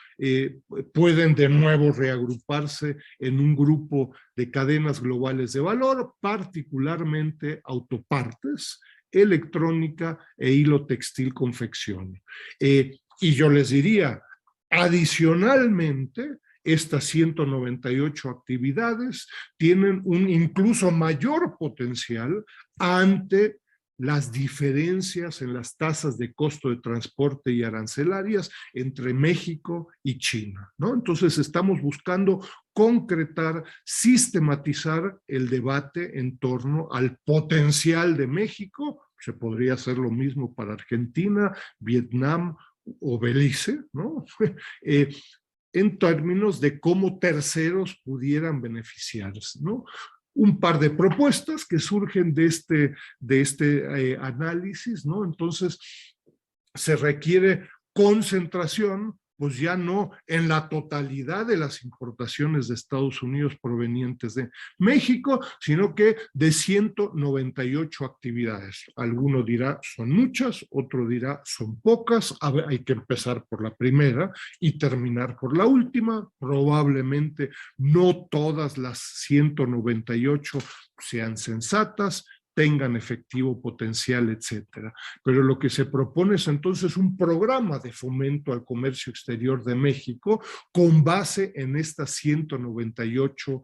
Pueden de nuevo reagruparse en un grupo de cadenas globales de valor, particularmente autopartes, electrónica e hilo textil confección. Y yo les diría, adicionalmente, estas 198 actividades tienen un incluso mayor potencial ante las diferencias en las tasas de costo de transporte y arancelarias entre México y China, ¿no? Entonces estamos buscando concretar, sistematizar el debate en torno al potencial de México. Se podría hacer lo mismo para Argentina, Vietnam o Belice, ¿no? En términos de cómo terceros pudieran beneficiarse, ¿no? Un par de propuestas que surgen de este análisis, ¿no? Entonces, se requiere concentración, pues ya no en la totalidad de las importaciones de Estados Unidos provenientes de México, sino que de 198 actividades. Alguno dirá son muchas, otro dirá son pocas. A ver, hay que empezar por la primera y terminar por la última. Probablemente no todas las 198 sean sensatas, tengan efectivo potencial, etcétera. Pero lo que se propone es entonces un programa de fomento al comercio exterior de México con base en estas 198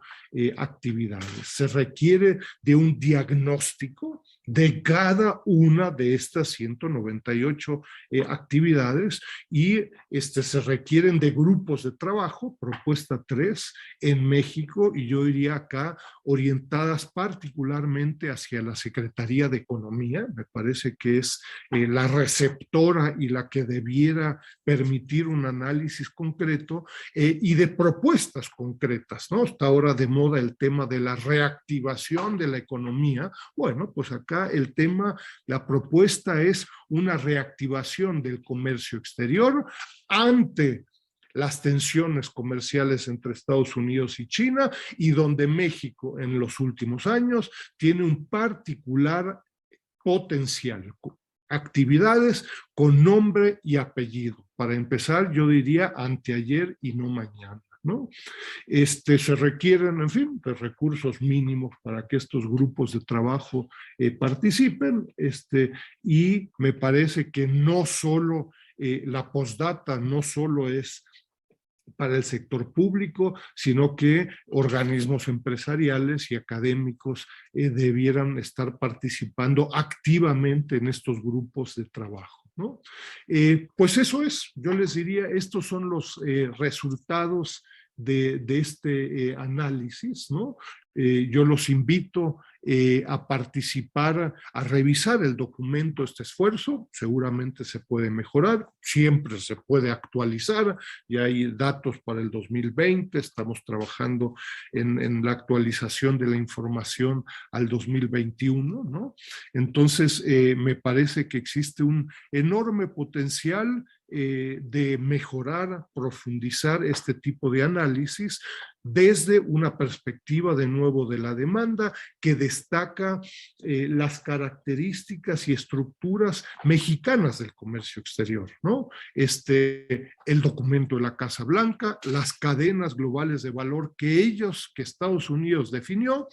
actividades. Se requiere de un diagnóstico de cada una de estas 198 actividades y se requieren de grupos de trabajo, propuesta 3, en México, y yo diría acá orientadas particularmente hacia la Secretaría de Economía. Me parece que es la receptora y la que debiera permitir un análisis concreto y de propuestas concretas, ¿no? Está ahora de moda el tema de la reactivación de la economía. Bueno, pues acá el tema, la propuesta es una reactivación del comercio exterior ante las tensiones comerciales entre Estados Unidos y China, y donde México en los últimos años tiene un particular potencial, actividades con nombre y apellido. Para empezar, yo diría anteayer y no mañana, ¿no? Se requieren, en fin, de recursos mínimos para que estos grupos de trabajo participen, y me parece que no solo la postdata no solo es para el sector público, sino que organismos empresariales y académicos debieran estar participando activamente en estos grupos de trabajo, ¿no? Pues eso es, yo les diría, estos son los resultados de este análisis, ¿no? Yo los invito a participar, a revisar el documento, este esfuerzo. Seguramente se puede mejorar, siempre se puede actualizar, ya hay datos para el 2020, estamos trabajando en la actualización de la información al 2021, ¿no? Entonces, me parece que existe un enorme potencial de mejorar, profundizar este tipo de análisis desde una perspectiva de nuevo de la demanda que destaca las características y estructuras mexicanas del comercio exterior, ¿no? El documento de la Casa Blanca, las cadenas globales de valor que Estados Unidos definió,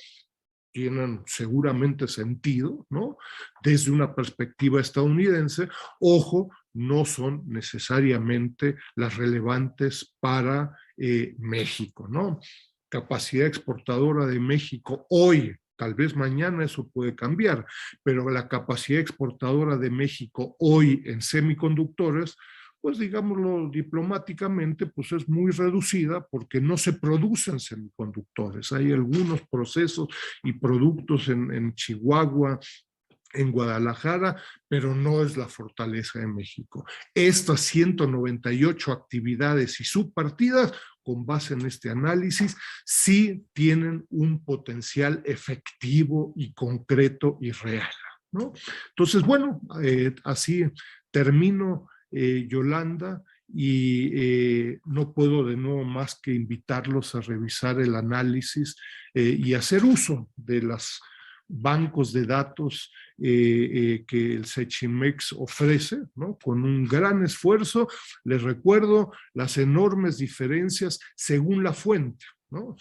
tienen seguramente sentido, ¿no? Desde una perspectiva estadounidense. Ojo, no son necesariamente las relevantes para México, ¿no? Capacidad exportadora de México hoy, tal vez mañana eso puede cambiar, pero la capacidad exportadora de México hoy en semiconductores, pues digámoslo diplomáticamente, pues es muy reducida porque no se producen semiconductores. Hay algunos procesos y productos en Chihuahua, en Guadalajara, pero no es la fortaleza de México. Estas 198 actividades y subpartidas, con base en este análisis, sí tienen un potencial efectivo y concreto y real, ¿no? Entonces, bueno, así termino, Yolanda, y no puedo de nuevo más que invitarlos a revisar el análisis y hacer uso de los bancos de datos que el Sechimex ofrece, ¿no? Con un gran esfuerzo. Les recuerdo las enormes diferencias según la fuente, ¿no?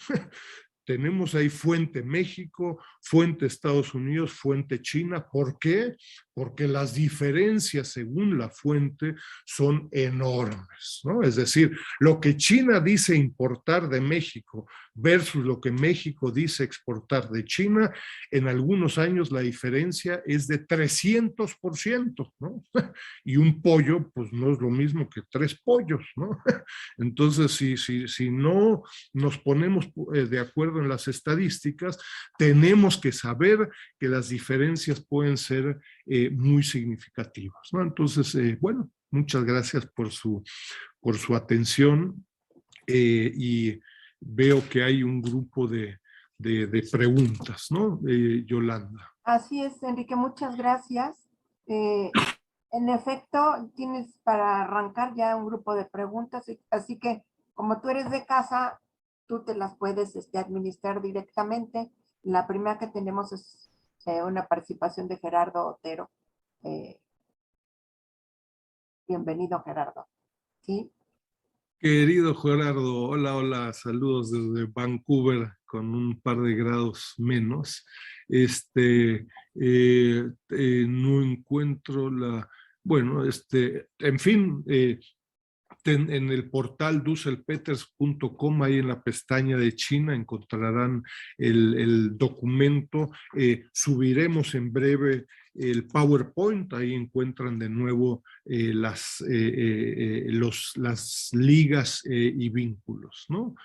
Tenemos ahí fuente México, fuente Estados Unidos, fuente China. ¿Por qué? Porque las diferencias según la fuente son enormes, ¿no? Es decir, lo que China dice importar de México versus lo que México dice exportar de China, en algunos años la diferencia es de 300%, ¿no? Y un pollo, pues no es lo mismo que 3 pollos, ¿no? Entonces, si no nos ponemos de acuerdo en las estadísticas, tenemos que saber que las diferencias pueden ser muy significativas, ¿no? Entonces, bueno, muchas gracias por su atención y veo que hay un grupo de preguntas, ¿no? Yolanda. Así es, Enrique, muchas gracias. En efecto, tienes para arrancar ya un grupo de preguntas, así que como tú eres de casa, tú te las puedes administrar directamente. La primera que tenemos es una participación de Gerardo Otero. Bienvenido, Gerardo. ¿Sí? Querido Gerardo, hola, hola, saludos desde Vancouver con un par de grados menos. No encuentro bueno, en fin, en el portal dusselpeters.com, ahí en la pestaña de China, encontrarán el documento. Subiremos en breve el PowerPoint, ahí encuentran de nuevo las ligas y vínculos, ¿no?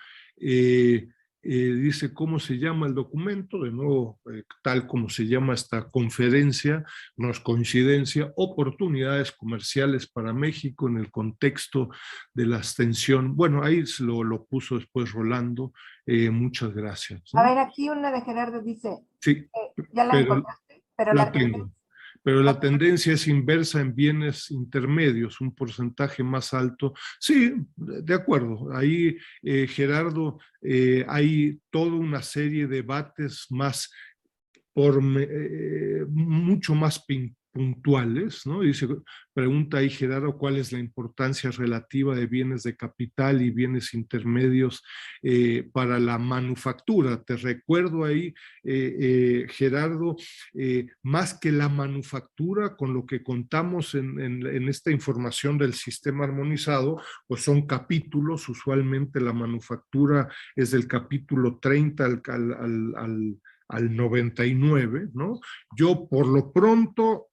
Dice cómo se llama el documento, de nuevo, tal como se llama esta conferencia, no es coincidencia, oportunidades comerciales para México en el contexto de la extensión. Bueno, ahí lo puso después Rolando. Muchas gracias, ¿no? A ver, aquí una de Gerardo dice, sí, ya la pero encontraste, pero la tengo. Pero la tendencia es inversa en bienes intermedios, un porcentaje más alto. Sí, de acuerdo. Ahí, Gerardo, hay toda una serie de debates más mucho más puntuales, ¿no? Dice, pregunta ahí Gerardo, ¿cuál es la importancia relativa de bienes de capital y bienes intermedios para la manufactura? Te recuerdo ahí, Gerardo, más que la manufactura, con lo que contamos en esta información del sistema armonizado, pues son capítulos. Usualmente la manufactura es del capítulo 30 al 99, ¿no? Yo por lo pronto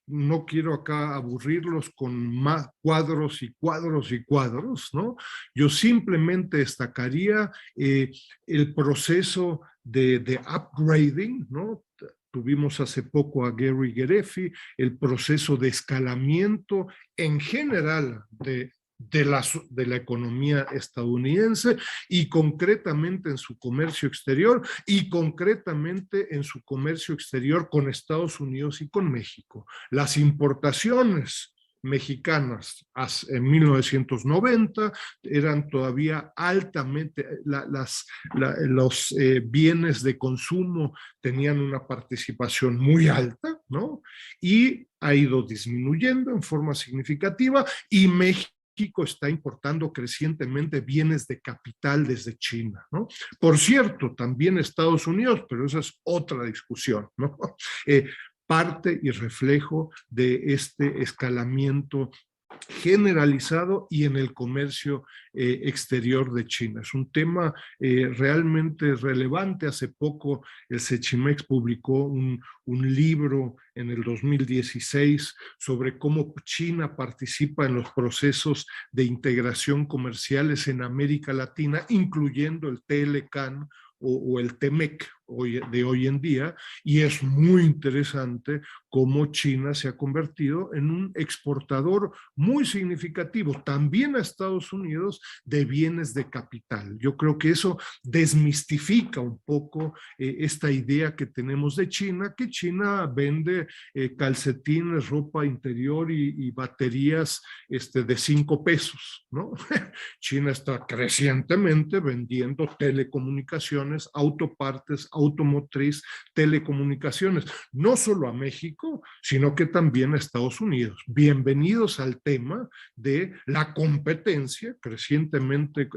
no quiero acá aburrirlos con más cuadros y cuadros y cuadros, ¿no? Yo simplemente destacaría el proceso de upgrading, ¿no? Tuvimos hace poco a Gary Gerefi, el proceso de escalamiento en general de la economía estadounidense y concretamente en su comercio exterior y concretamente en su comercio exterior con Estados Unidos y con México. Las importaciones mexicanas en 1990 eran todavía altamente, los bienes de consumo tenían una participación muy alta, ¿no? Y ha ido disminuyendo en forma significativa y México está importando crecientemente bienes de capital desde China, ¿no? Por cierto, también Estados Unidos, pero esa es otra discusión, ¿no? Parte y reflejo de este escalamiento generalizado y en el comercio exterior de China. Es un tema realmente relevante. Hace poco el Sechimex publicó un libro en el 2016 sobre cómo China participa en los procesos de integración comerciales en América Latina, incluyendo el TLCAN o el TEMEC, de hoy en día, y es muy interesante cómo China se ha convertido en un exportador muy significativo, también a Estados Unidos, de bienes de capital. Yo creo que eso desmistifica un poco esta idea que tenemos de China, que China vende calcetines, ropa interior y baterías de 5 pesos, ¿no? China está crecientemente vendiendo telecomunicaciones, autopartes, automotriz, telecomunicaciones, no solo a México, sino que también a Estados Unidos. Bienvenidos al tema de la competencia crecientemente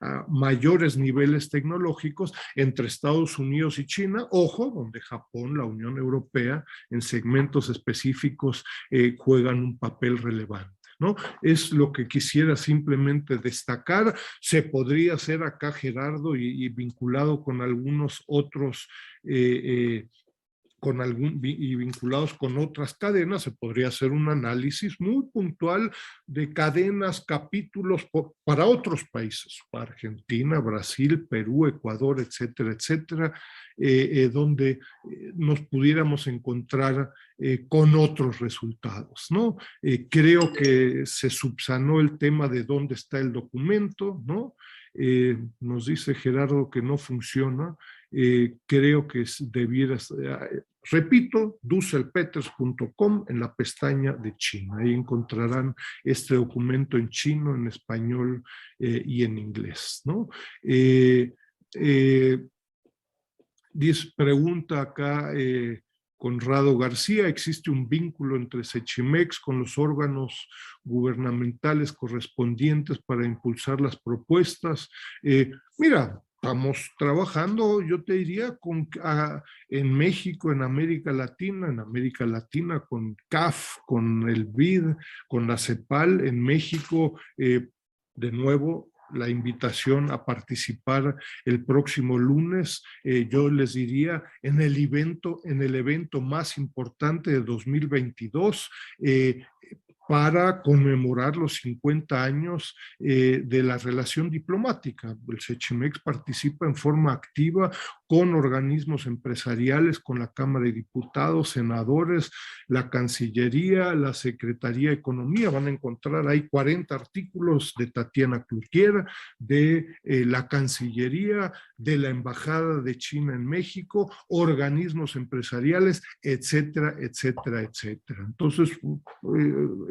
a mayores niveles tecnológicos entre Estados Unidos y China, ojo, donde Japón, la Unión Europea, en segmentos específicos juegan un papel relevante, ¿no? Es lo que quisiera simplemente destacar. Se podría hacer acá, Gerardo, y vinculado con algunos otros y vinculados con otras cadenas, se podría hacer un análisis muy puntual de cadenas, capítulos para otros países, para Argentina, Brasil, Perú, Ecuador, etcétera, etcétera, donde nos pudiéramos encontrar con otros resultados, ¿no? Creo que se subsanó el tema de dónde está el documento, ¿no? Nos dice Gerardo que no funciona. Creo que debiera, repito, dusselpeters.com en la pestaña de China. Ahí encontrarán este documento en chino, en español y en inglés, ¿no? Pregunta acá Conrado García, ¿existe un vínculo entre Sechimex con los órganos gubernamentales correspondientes para impulsar las propuestas? Mira, estamos trabajando, yo te diría, en México, en América Latina con CAF, con el BID, con la CEPAL, en México, de nuevo, la invitación a participar el próximo lunes, yo les diría, en el evento más importante de 2022, para conmemorar los 50 años de la relación diplomática. El Sechimex participa en forma activa con organismos empresariales, con la Cámara de Diputados, senadores, la Cancillería, la Secretaría de Economía. Van a encontrar ahí 40 artículos de Tatiana Cloutier, de la Cancillería, de la Embajada de China en México, organismos empresariales, etcétera, etcétera, etcétera. Entonces,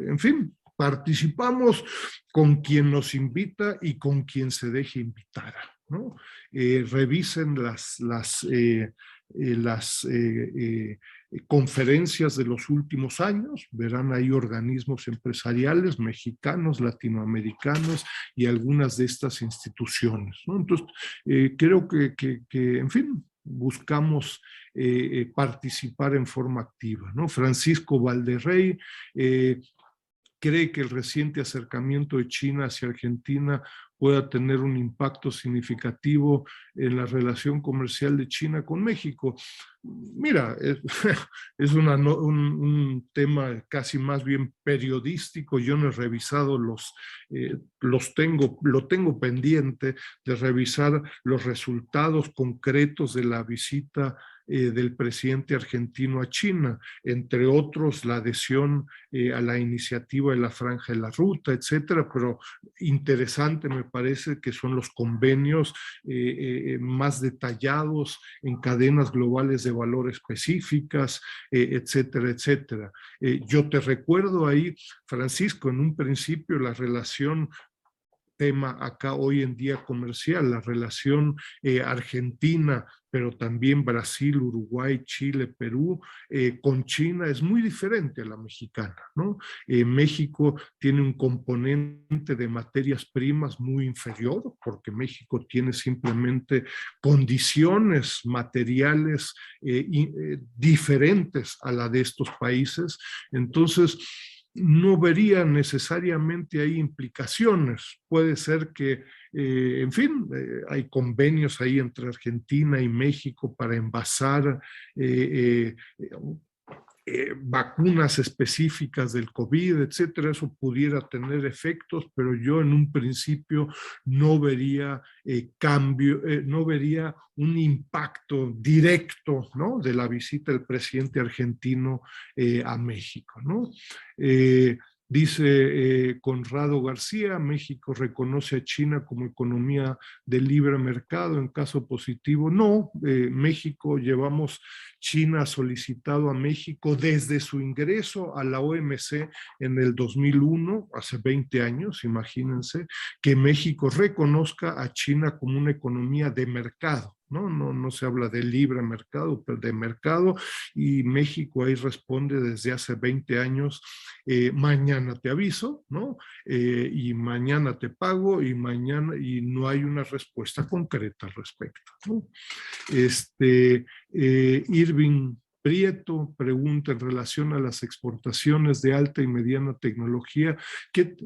en fin, participamos con quien nos invita y con quien se deje invitar, ¿no? Revisen las conferencias de los últimos años, verán ahí organismos empresariales mexicanos, latinoamericanos y algunas de estas instituciones, ¿no? Entonces, creo que, en fin, buscamos participar en forma activa, ¿no? Francisco Valderrey cree que el reciente acercamiento de China hacia Argentina pueda tener un impacto significativo en la relación comercial de China con México. Mira, es un tema casi más bien periodístico. Yo no he revisado lo tengo pendiente de revisar los resultados concretos de la visita del presidente argentino a China, entre otros la adhesión a la iniciativa de la Franja de la Ruta, etcétera, pero interesante me parece que son los convenios más detallados en cadenas globales de valor específicas, etcétera, etcétera. Yo te recuerdo ahí, Francisco, en un principio la relación tema acá hoy en día comercial, la relación Argentina, pero también Brasil, Uruguay, Chile, Perú, con China es muy diferente a la mexicana, ¿no? México tiene un componente de materias primas muy inferior, porque México tiene simplemente condiciones materiales diferentes a la de estos países. Entonces, no vería necesariamente ahí implicaciones. Puede ser que, en fin, hay convenios ahí entre Argentina y México para envasar vacunas específicas del COVID, etcétera, eso pudiera tener efectos, pero yo en un principio no vería cambio, no vería un impacto directo, ¿no?, de la visita del presidente argentino a México, ¿no? Dice Conrado García, México reconoce a China como economía de libre mercado en caso positivo. No, México China ha solicitado a México desde su ingreso a la OMC en el 2001, hace 20 años, imagínense, que México reconozca a China como una economía de mercado. No se habla de libre mercado, pero de mercado, y México ahí responde desde hace 20 años, mañana te aviso, ¿no? Y mañana te pago, y no hay una respuesta concreta al respecto, ¿no? Irving Prieto pregunta en relación a las exportaciones de alta y mediana tecnología, ¿qué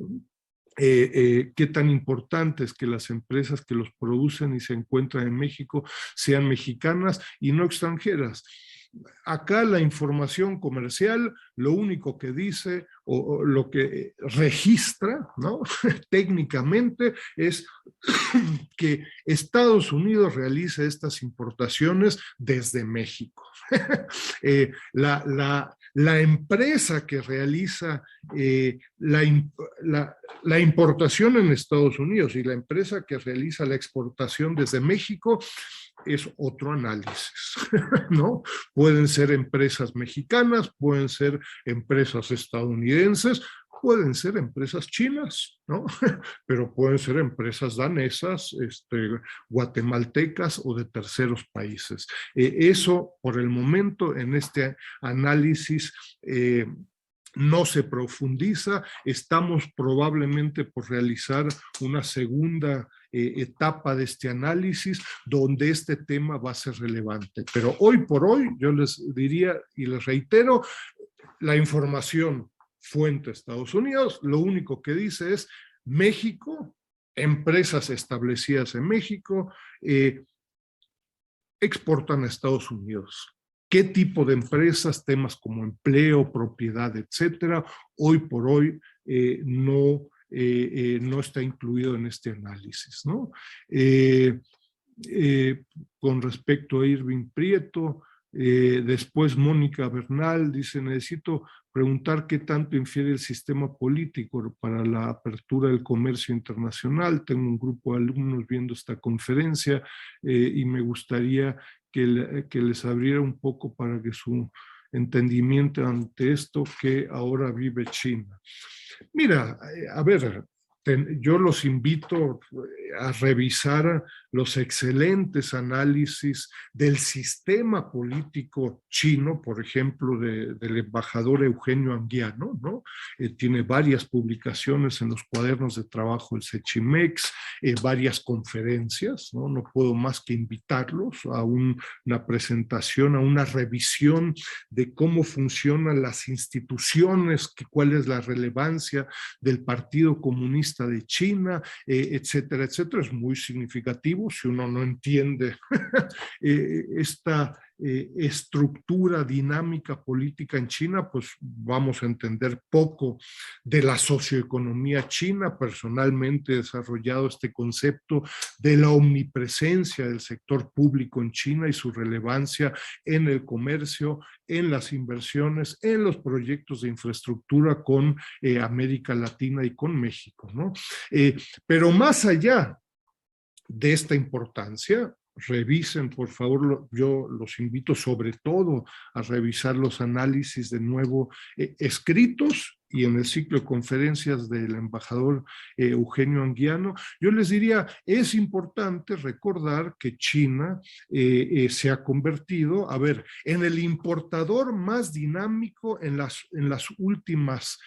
tan importante es que las empresas que los producen y se encuentran en México sean mexicanas y no extranjeras? Acá la información comercial lo único que dice o lo que registra, ¿no?, técnicamente es que Estados Unidos realiza estas importaciones desde México. La empresa que realiza la importación en Estados Unidos y la empresa que realiza la exportación desde México es otro análisis, ¿no? Pueden ser empresas mexicanas, pueden ser empresas estadounidenses, pueden ser empresas chinas, ¿no? Pero pueden ser empresas danesas, guatemaltecas o de terceros países. Eso, por el momento, en este análisis no se profundiza. Estamos probablemente por realizar una segunda etapa de este análisis donde este tema va a ser relevante. Pero hoy por hoy yo les diría y les reitero, la información fuente Estados Unidos, lo único que dice es México, empresas establecidas en México, exportan a Estados Unidos. ¿Qué tipo de empresas? Temas como empleo, propiedad, etcétera, hoy por hoy no está incluido en este análisis, ¿no? Con respecto a Irving Prieto, después Mónica Bernal dice, necesito preguntar qué tanto infiere el sistema político para la apertura del comercio internacional. Tengo un grupo de alumnos viendo esta conferencia y me gustaría que les abriera un poco para que su entendimiento ante esto que ahora vive China. Mira, a ver, yo los invito a revisar los excelentes análisis del sistema político chino, por ejemplo, del embajador Eugenio Anguiano, ¿no? Tiene varias publicaciones en los cuadernos de trabajo del Sechimex, varias conferencias, ¿no? No puedo más que invitarlos a una presentación, a una revisión de cómo funcionan las instituciones, cuál es la relevancia del Partido Comunista de China, etcétera, etcétera. Es muy significativo si uno no entiende esta estructura dinámica política en China, pues vamos a entender poco de la socioeconomía china. Personalmente he desarrollado este concepto de la omnipresencia del sector público en China y su relevancia en el comercio, en las inversiones, en los proyectos de infraestructura con América Latina y con México, ¿no? Pero más allá de esta importancia, revisen, por favor, yo los invito sobre todo a revisar los análisis de nuevo escritos y en el ciclo de conferencias del embajador Eugenio Anguiano. Yo les diría, es importante recordar que China se ha convertido, en el importador más dinámico en los últimos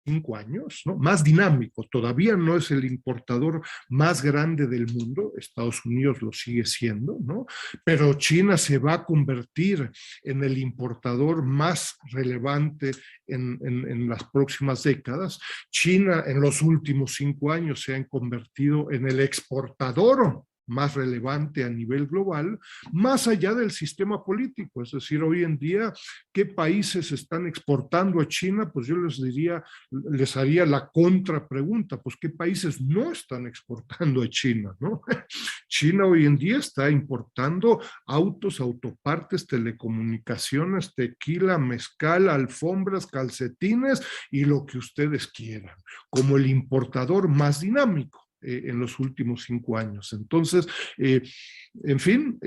5 años, ¿no? Más dinámico, todavía no es el importador más grande del mundo, Estados Unidos lo sigue siendo, ¿no? Pero China se va a convertir en el importador más relevante en las próximas décadas. China en los últimos 5 años se ha convertido en el exportador más relevante a nivel global, más allá del sistema político. Es decir, hoy en día, ¿qué países están exportando a China? Pues yo les haría la contrapregunta, pues ¿qué países no están exportando a China, ¿no? China hoy en día está importando autos, autopartes, telecomunicaciones, tequila, mezcal, alfombras, calcetines y lo que ustedes quieran, como el importador más dinámico en los últimos 5 años. Entonces, en fin,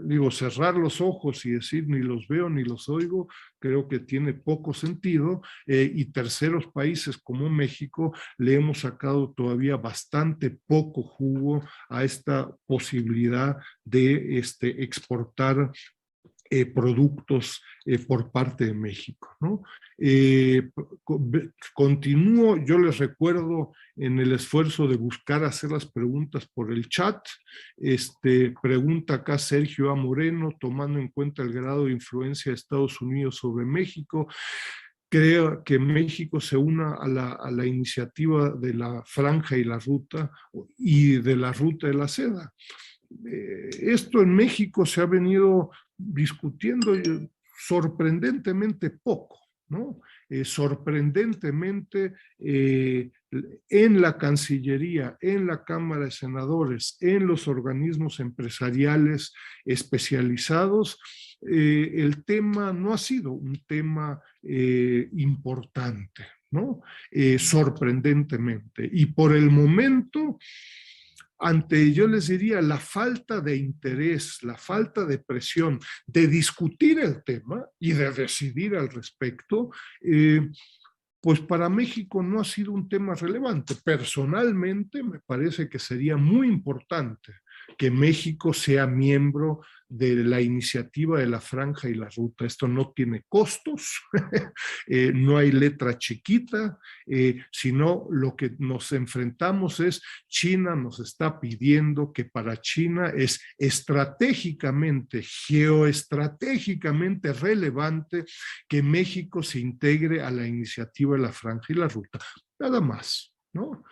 digo, cerrar los ojos y decir ni los veo ni los oigo, creo que tiene poco sentido, y terceros países como México le hemos sacado todavía bastante poco jugo a esta posibilidad de exportar productos por parte de México, ¿no? Continúo, yo les recuerdo en el esfuerzo de buscar hacer las preguntas por el chat. Pregunta acá Sergio A. Moreno, tomando en cuenta el grado de influencia de Estados Unidos sobre México, creo que México se una a la iniciativa de la Franja y la Ruta y de la Ruta de la Seda. Esto en México se ha venido discutiendo sorprendentemente poco, ¿no? Sorprendentemente en la Cancillería, en la Cámara de Senadores, en los organismos empresariales especializados, el tema no ha sido un tema importante, ¿no? Sorprendentemente. Y por el momento, ante, yo les diría, la falta de interés, la falta de presión de discutir el tema y de decidir al respecto, pues para México no ha sido un tema relevante. Personalmente me parece que sería muy importante que México sea miembro de la iniciativa de la Franja y la Ruta. Esto no tiene costos, no hay letra chiquita, sino lo que nos enfrentamos es China nos está pidiendo que para China es estratégicamente, geoestratégicamente relevante que México se integre a la iniciativa de la Franja y la Ruta. Nada más, ¿no?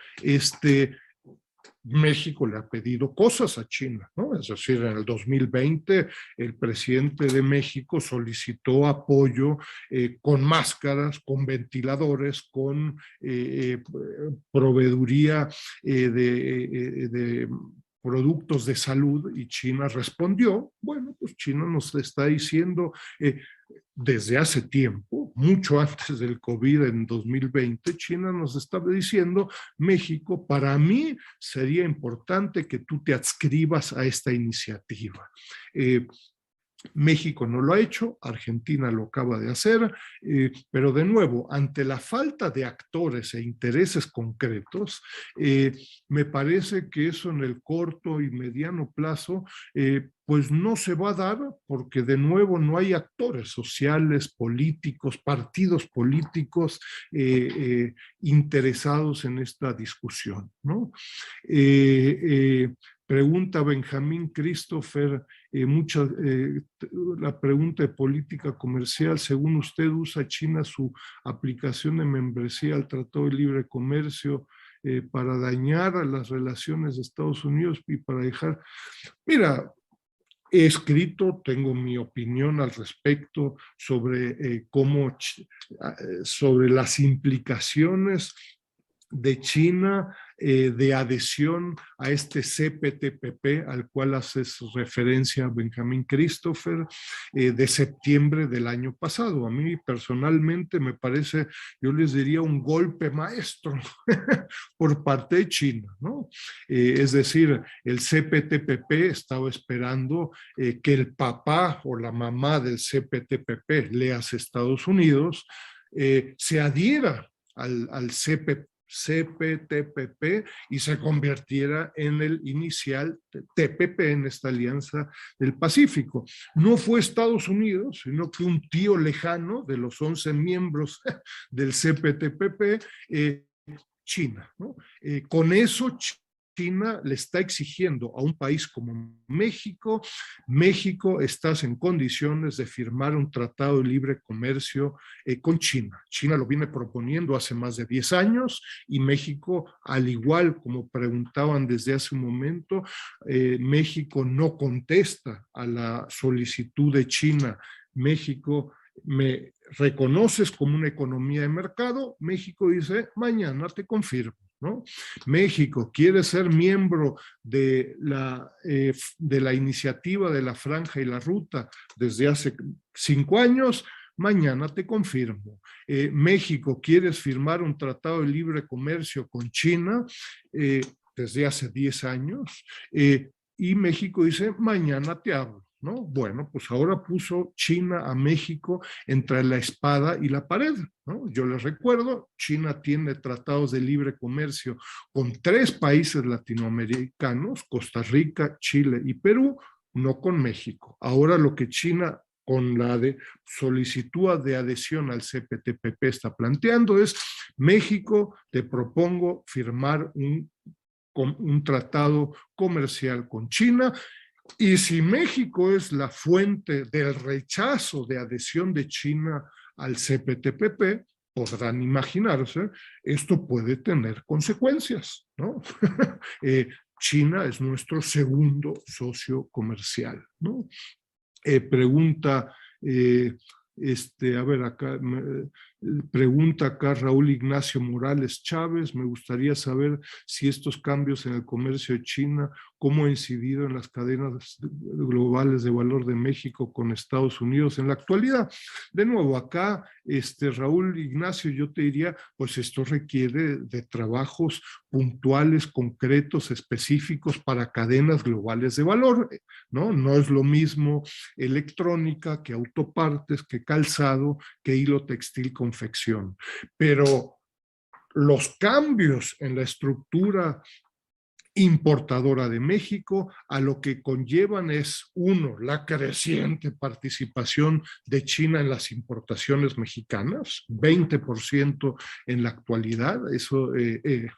México le ha pedido cosas a China, ¿no? Es decir, en el 2020 el presidente de México solicitó apoyo con máscaras, con ventiladores, con proveeduría de productos de salud, y China respondió. Bueno, pues China nos está diciendo desde hace tiempo, mucho antes del COVID en 2020, China nos estaba diciendo: México, para mí sería importante que tú te adscribas a esta iniciativa. México no lo ha hecho, Argentina lo acaba de hacer, pero de nuevo, ante la falta de actores e intereses concretos, me parece que eso en el corto y mediano plazo pues no se va a dar, porque de nuevo no hay actores sociales, políticos, partidos políticos interesados en esta discusión, ¿no? Pregunta Benjamín Christopher, la pregunta de política comercial: según usted, ¿usa China su aplicación de membresía al Tratado de Libre Comercio para dañar a las relaciones de Estados Unidos y para dejar? Mira, he escrito, tengo mi opinión al respecto sobre sobre las implicaciones de China de adhesión a este CPTPP al cual haces referencia Benjamín Christopher, de septiembre del año pasado. A mí personalmente me parece, yo les diría, un golpe maestro por parte de China, ¿no? Es decir, el CPTPP estaba esperando que el papá o la mamá del CPTPP, leas Estados Unidos, se adhiera al CPTPP y se convirtiera en el inicial TPP, en esta Alianza del Pacífico. No fue Estados Unidos, sino que un tío lejano de los 11 miembros del CPTPP, China, ¿no? Con eso China le está exigiendo a un país como México, México, estás en condiciones de firmar un tratado de libre comercio con China. China lo viene proponiendo hace más de 10 años y México, al igual como preguntaban desde hace un momento, México no contesta a la solicitud de China. México, ¿me reconoces como una economía de mercado? México dice, mañana te confirmo, ¿no? México quiere ser miembro de la iniciativa de la Franja y la Ruta desde hace 5 años, mañana te confirmo. México quiere firmar un tratado de libre comercio con China desde hace 10 años y México dice, mañana te hablo. ¿No? Bueno, pues ahora puso China a México entre la espada y la pared, ¿no? Yo les recuerdo, China tiene tratados de libre comercio con 3 países latinoamericanos, Costa Rica, Chile y Perú, no con México. Ahora lo que China con la solicitud de adhesión al CPTPP está planteando es, México, te propongo firmar un tratado comercial con China. Y si México es la fuente del rechazo de adhesión de China al CPTPP, podrán imaginarse, esto puede tener consecuencias, ¿no? China es nuestro segundo socio comercial, ¿no? Pregunta, a ver, acá, pregunta acá Raúl Ignacio Morales Chávez, me gustaría saber si estos cambios en el comercio de China, cómo ha incidido en las cadenas globales de valor de México con Estados Unidos en la actualidad. De nuevo, acá, Raúl Ignacio, yo te diría, pues esto requiere de trabajos puntuales, concretos, específicos para cadenas globales de valor, ¿no? No es lo mismo electrónica, que autopartes, que calzado, que hilo textil, confección. Pero los cambios en la estructura importadora de México a lo que conllevan es, uno, la creciente participación de China en las importaciones mexicanas, 20% en la actualidad, eso, es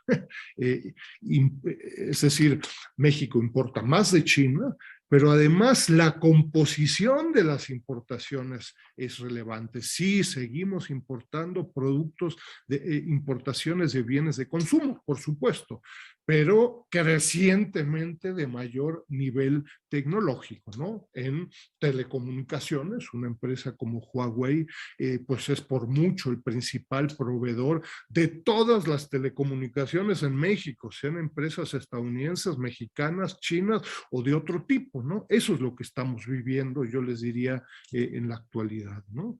decir, México importa más de China, pero además la composición de las importaciones es relevante. Sí, seguimos importando productos, importaciones de bienes de consumo, por supuesto, pero crecientemente de mayor nivel tecnológico, ¿no? En telecomunicaciones, una empresa como Huawei, pues es por mucho el principal proveedor de todas las telecomunicaciones en México, sean empresas estadounidenses, mexicanas, chinas o de otro tipo, ¿no? Eso es lo que estamos viviendo, yo les diría, en la actualidad, ¿no?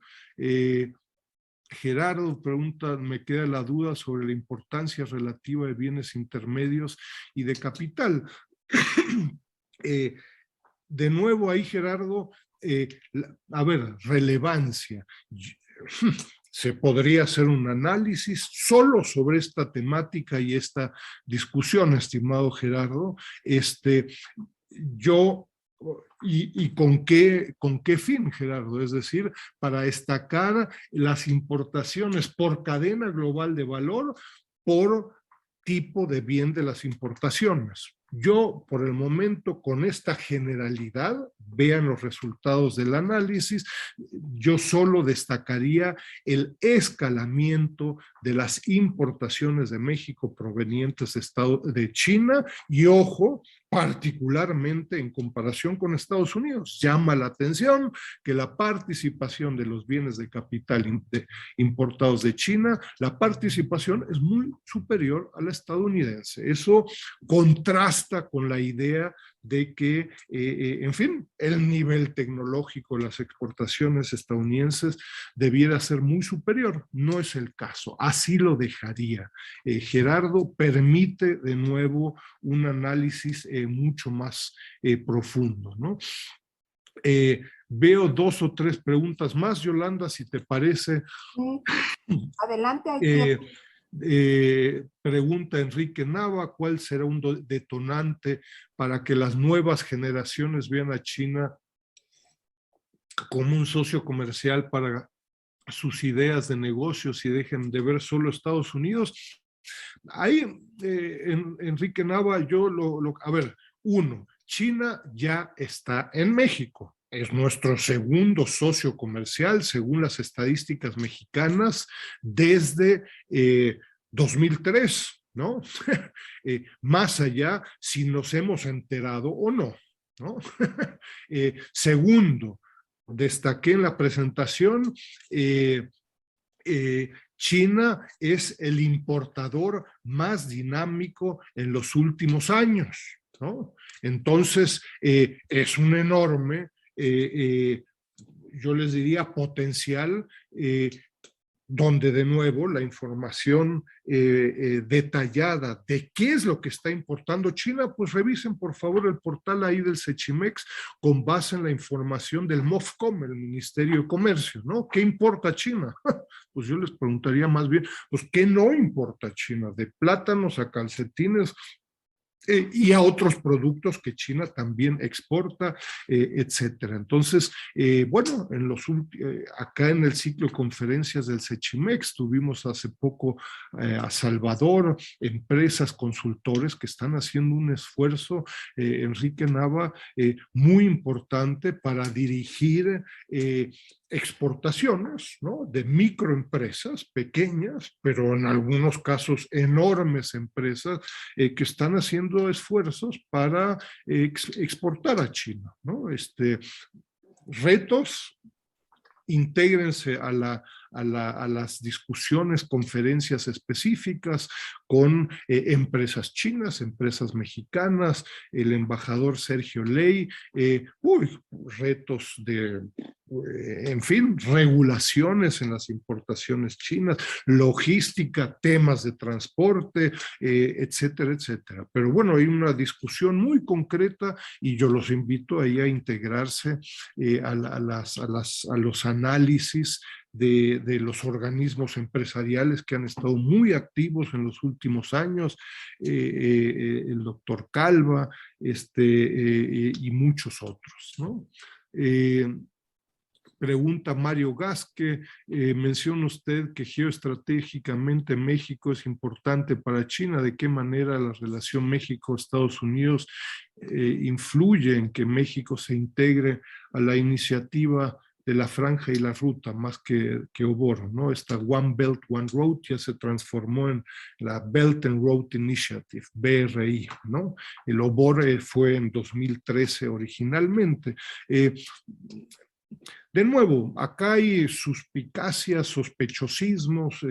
Gerardo pregunta, me queda la duda sobre la importancia relativa de bienes intermedios y de capital. De nuevo ahí, Gerardo, a ver, relevancia. Se podría hacer un análisis solo sobre esta temática y esta discusión, estimado Gerardo. Yo ¿Y con qué fin, Gerardo? Es decir, para destacar las importaciones por cadena global de valor, por tipo de bien de las importaciones. Yo, por el momento, con esta generalidad, vean los resultados del análisis, yo solo destacaría el escalamiento de las importaciones de México provenientes de China y, ojo, particularmente en comparación con Estados Unidos. Llama la atención que la participación de los bienes de capital importados de China, la participación es muy superior a la estadounidense. Eso contrasta con la idea de que, en fin, el nivel tecnológico de las exportaciones estadounidenses debiera ser muy superior. No es el caso. Así lo dejaría. Gerardo permite de nuevo un análisis mucho más profundo, ¿no? Veo 2 o 3 preguntas más, Yolanda, si te parece. Sí. Adelante, hay tiempo. Pregunta Enrique Nava, ¿cuál será un detonante para que las nuevas generaciones vean a China como un socio comercial para sus ideas de negocios y dejen de ver solo Estados Unidos? Ahí, Enrique Nava, a ver, uno, China ya está en México. Es nuestro segundo socio comercial, según las estadísticas mexicanas, desde 2003, ¿no? Más allá, si nos hemos enterado o no, ¿no? Segundo, destaqué en la presentación, China es el importador más dinámico en los últimos años, ¿no? Entonces, es un enorme, yo les diría, potencial, donde de nuevo la información detallada de qué es lo que está importando China, pues revisen por favor el portal ahí del Sechimex con base en la información del MOFCOM, el Ministerio de Comercio, ¿no? ¿Qué importa China? Pues yo les preguntaría más bien, pues ¿qué no importa China? De plátanos a calcetines, y a otros productos que China también exporta, etcétera. Entonces, bueno, acá en el ciclo de conferencias del Sechimex tuvimos hace poco a Salvador, empresas, consultores que están haciendo un esfuerzo, Enrique Nava, muy importante para dirigir exportaciones, ¿no? De microempresas pequeñas, pero en algunos casos enormes empresas que están haciendo esfuerzos para exportar a China, ¿no? Retos, intégrense a las discusiones, conferencias específicas con empresas chinas, empresas mexicanas, el embajador Sergio Ley, retos de, en fin, regulaciones en las importaciones chinas, logística, temas de transporte, etcétera, etcétera. Pero bueno, hay una discusión muy concreta y yo los invito ahí a integrarse a los análisis de los organismos empresariales que han estado muy activos en los últimos años, el doctor Calva, y muchos otros, ¿no? Pregunta Mario Gasque, menciona usted que geoestratégicamente México es importante para China. ¿De qué manera la relación México-Estados Unidos influye en que México se integre a la iniciativa de la franja y la ruta, más que Oboro, ¿no? Esta One Belt, One Road ya se transformó en la Belt and Road Initiative, BRI, ¿no? El Oboro fue en 2013 originalmente. De nuevo, acá hay suspicacias, sospechosismos.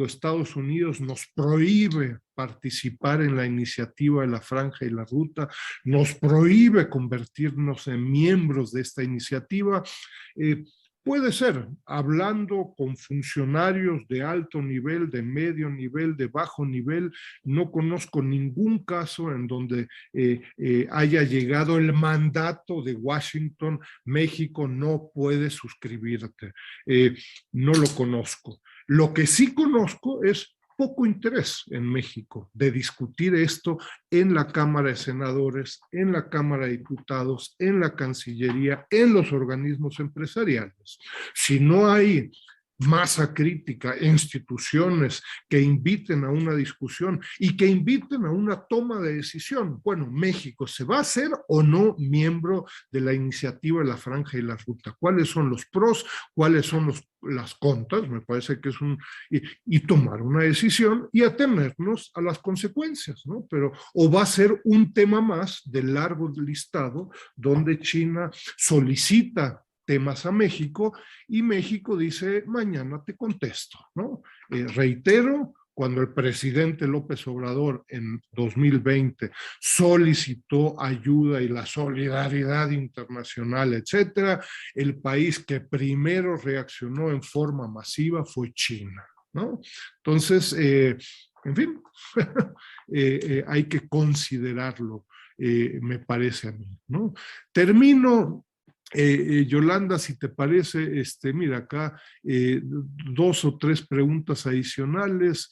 Estados Unidos nos prohíbe participar en la iniciativa de la franja y la ruta, nos prohíbe convertirnos en miembros de esta iniciativa. Puede ser, hablando con funcionarios de alto nivel, de medio nivel, de bajo nivel, no conozco ningún caso en donde haya llegado el mandato de Washington, México no puede suscribirte. No lo conozco. Lo que sí conozco es poco interés en México de discutir esto en la Cámara de Senadores, en la Cámara de Diputados, en la Cancillería, en los organismos empresariales. Si no hay masa crítica, instituciones que inviten a una discusión y que inviten a una toma de decisión. Bueno, México, ¿se va a hacer o no miembro de la iniciativa de la franja y la ruta? ¿Cuáles son los pros? ¿Cuáles son las contras? Me parece que es y tomar una decisión y atenernos a las consecuencias, ¿no? Pero, o va a ser un tema más del largo listado donde China solicita temas a México y México dice, mañana te contesto, ¿no? Reitero, cuando el presidente López Obrador en 2020 solicitó ayuda y la solidaridad internacional, etcétera, el país que primero reaccionó en forma masiva fue China, ¿no? Entonces, en fin, hay que considerarlo, me parece a mí, ¿no? Termino. Yolanda, si te parece, mira acá dos o tres preguntas adicionales,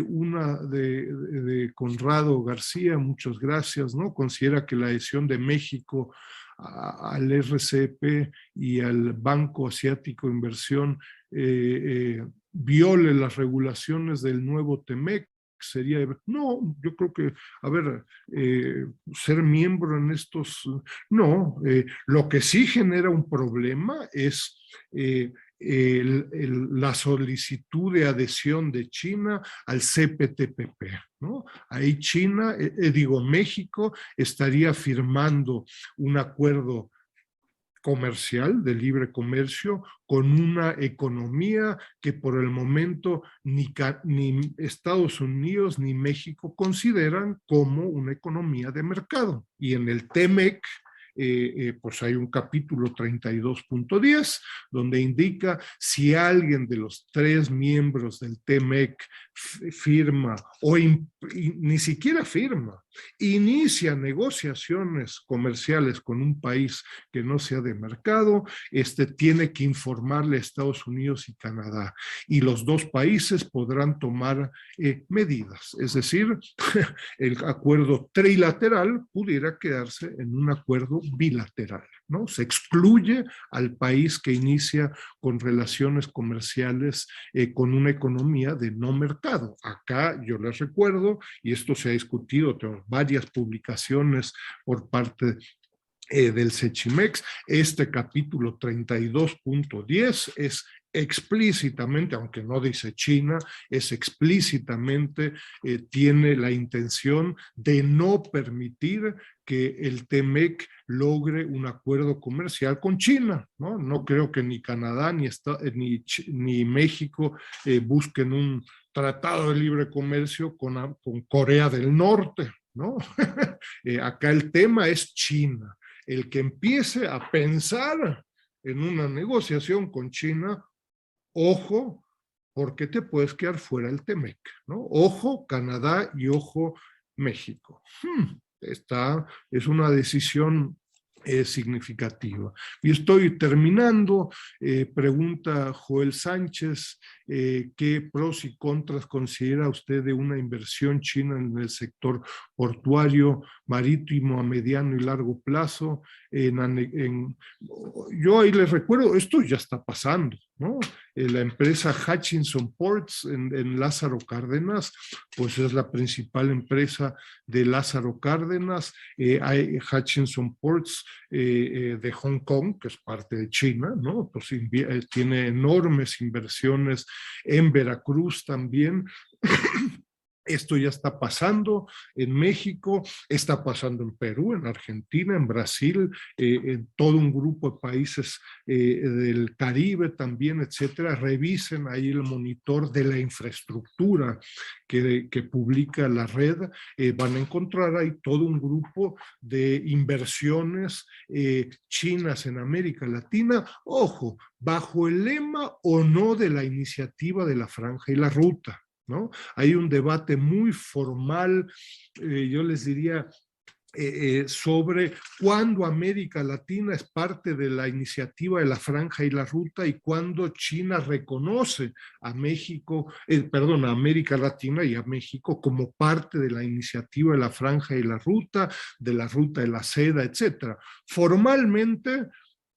una de Conrado García, muchas gracias, ¿no? Considera que la adhesión de México al RCEP y al Banco Asiático de Inversión viole las regulaciones del nuevo TEMEC. Sería, no, yo creo que, a ver, ser miembro en estos, no, lo que sí genera un problema es la solicitud de adhesión de China al CPTPP, ¿no? Ahí China, México estaría firmando un acuerdo comercial, de libre comercio, con una economía que por el momento ni Estados Unidos ni México consideran como una economía de mercado. Y en el TEMEC, pues hay un capítulo 32.10 donde indica si alguien de los 3 miembros del TEMEC firma o ni siquiera firma, inicia negociaciones comerciales con un país que no sea de mercado, tiene que informarle a Estados Unidos y Canadá, y los 2 países podrán tomar medidas, es decir, el acuerdo trilateral pudiera quedarse en un acuerdo bilateral, ¿no? Se excluye al país que inicia con relaciones comerciales con una economía de no mercado. Acá yo les recuerdo, y esto se ha discutido, tengo varias publicaciones por parte del Sechimex, este capítulo 32.10 es explícitamente, aunque no dice China, es explícitamente, tiene la intención de no permitir que el TEMEC logre un acuerdo comercial con China, ¿no? No creo que ni Canadá ni México busquen un tratado de libre comercio con Corea del Norte, ¿no? Acá el tema es China. El que empiece a pensar en una negociación con China, ojo, porque te puedes quedar fuera del TEMEC, ¿no? Ojo Canadá y ojo México. Es una decisión significativa. Y estoy terminando. Pregunta Joel Sánchez, ¿qué pros y contras considera usted de una inversión china en el sector portuario, marítimo a mediano y largo plazo? Yo ahí les recuerdo, esto ya está pasando, ¿no? La empresa Hutchison Ports en Lázaro Cárdenas, pues es la principal empresa de Lázaro Cárdenas. Hay Hutchison Ports de Hong Kong, que es parte de China, ¿no? Pues tiene enormes inversiones en Veracruz también. Esto ya está pasando en México, está pasando en Perú, en Argentina, en Brasil, en todo un grupo de países del Caribe también, etcétera. Revisen ahí el monitor de la infraestructura que publica la red. Van a encontrar ahí todo un grupo de inversiones chinas en América Latina. Ojo, bajo el lema o no de la iniciativa de la Franja y la Ruta, ¿no? Hay un debate muy formal, yo les diría, sobre cuándo América Latina es parte de la iniciativa de la Franja y la Ruta y cuándo China reconoce a México, a América Latina y a México como parte de la iniciativa de la Franja y la Ruta de la Seda, etc. Formalmente,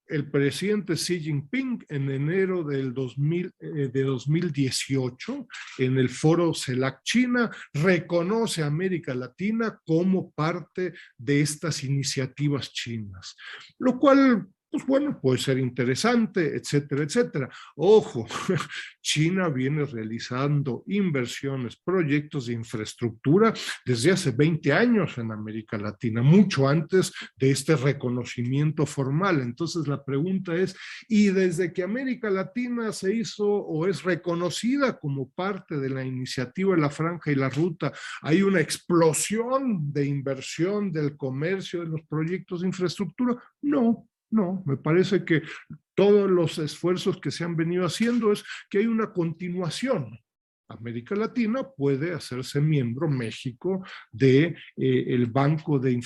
el presidente Xi Jinping en enero de 2018 en el foro CELAC China reconoce a América Latina como parte de estas iniciativas chinas, lo cual, pues bueno, puede ser interesante, etcétera, etcétera. Ojo, China viene realizando inversiones, proyectos de infraestructura desde hace 20 años en América Latina, mucho antes de este reconocimiento formal. Entonces la pregunta es, ¿y desde que América Latina se hizo o es reconocida como parte de la iniciativa de la Franja y la Ruta, hay una explosión de inversión, del comercio, de los proyectos de infraestructura? No. No, me parece que todos los esfuerzos que se han venido haciendo es que hay una continuación. América Latina puede hacerse miembro, México, de el Banco de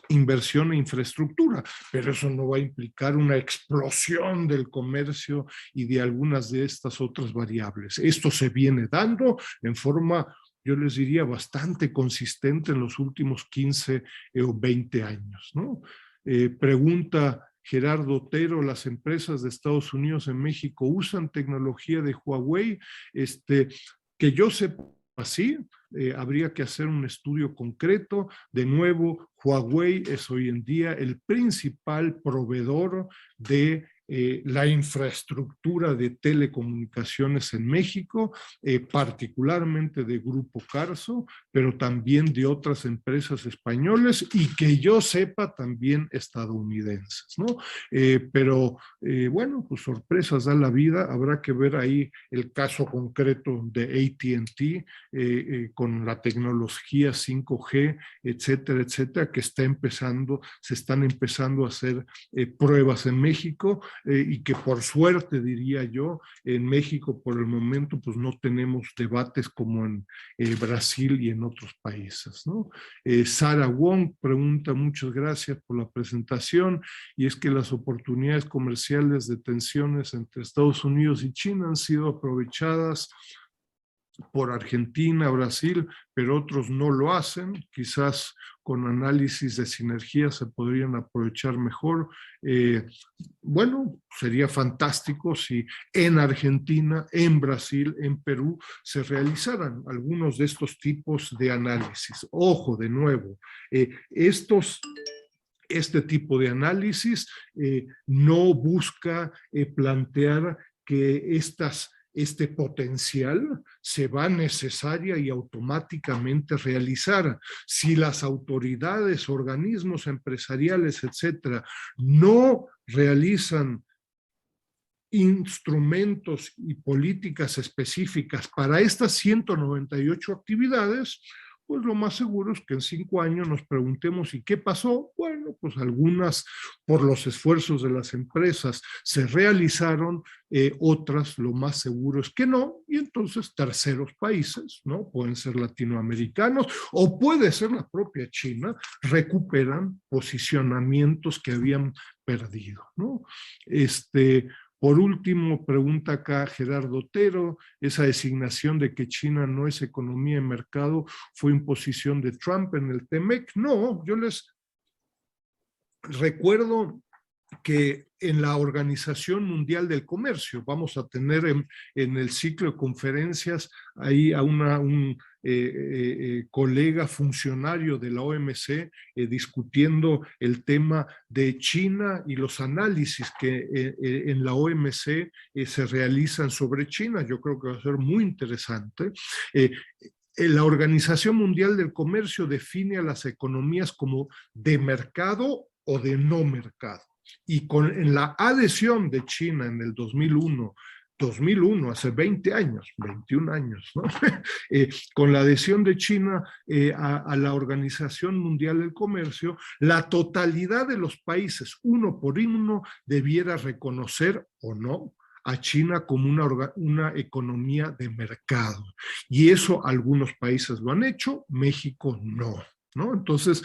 Inversión e Infraestructura, pero eso no va a implicar una explosión del comercio y de algunas de estas otras variables. Esto se viene dando en forma, yo les diría, bastante consistente en los últimos 15 o 20 años, ¿no? Pregunta Gerardo Otero, las empresas de Estados Unidos en México usan tecnología de Huawei, que yo sepa así, habría que hacer un estudio concreto. De nuevo, Huawei es hoy en día el principal proveedor de la infraestructura de telecomunicaciones en México, particularmente de Grupo Carso, pero también de otras empresas españolas y que yo sepa también estadounidenses, ¿no? Pero bueno, pues sorpresas da la vida, habrá que ver ahí el caso concreto de AT&T con la tecnología 5G, etcétera, etcétera, que se están empezando a hacer pruebas en México. Y que por suerte, diría yo, en México por el momento pues no tenemos debates como en Brasil y en otros países, ¿no? Sara Wong pregunta, muchas gracias por la presentación, y es que las oportunidades comerciales de tensiones entre Estados Unidos y China han sido aprovechadas por Argentina, Brasil, pero otros no lo hacen. Quizás con análisis de sinergia se podrían aprovechar mejor. Bueno, sería fantástico si en Argentina, en Brasil, en Perú se realizaran algunos de estos tipos de análisis. Ojo, de nuevo, este tipo de análisis no busca plantear que este potencial se va necesaria y automáticamente realizar. Si las autoridades, organismos empresariales, etcétera, no realizan instrumentos y políticas específicas para estas 198 actividades, pues lo más seguro es que en 5 años nos preguntemos ¿y qué pasó? Bueno, pues algunas por los esfuerzos de las empresas se realizaron, otras lo más seguro es que no, y entonces terceros países, ¿no? Pueden ser latinoamericanos o puede ser la propia China, recuperan posicionamientos que habían perdido, ¿no? Por último, pregunta acá Gerardo Otero, esa designación de que China no es economía de mercado fue imposición de Trump en el TEMEC. No, yo les recuerdo que en la Organización Mundial del Comercio vamos a tener en el ciclo de conferencias ahí a un colega funcionario de la OMC discutiendo el tema de China y los análisis que en la OMC se realizan sobre China. Yo creo que va a ser muy interesante. La Organización Mundial del Comercio define a las economías como de mercado o de no mercado. Y en la adhesión de China en el 2001, hace 20 años, 21 años, ¿no? Con la adhesión de China a la Organización Mundial del Comercio, la totalidad de los países, uno por uno, debiera reconocer o no a China como una economía de mercado. Y eso algunos países lo han hecho, México no, ¿no? Entonces,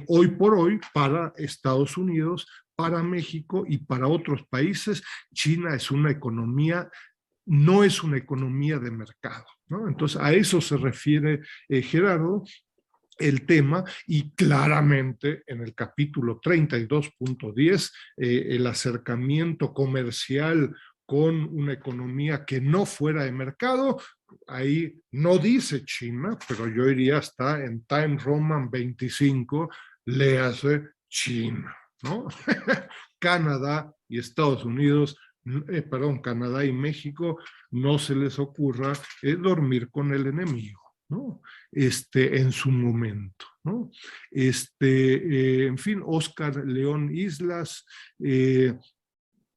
hoy por hoy, para Estados Unidos, para México y para otros países, China es una economía, no es una economía de mercado, ¿no? Entonces, a eso se refiere Gerardo el tema, y claramente en el capítulo 32.10 el acercamiento comercial con una economía que no fuera de mercado, ahí no dice China, pero yo iría hasta en Time Roman 25, le hace China, ¿no? Canadá y Estados Unidos, perdón, Canadá y México, no se les ocurra dormir con el enemigo, ¿no? En su momento, ¿no? En fin, Oscar León Islas,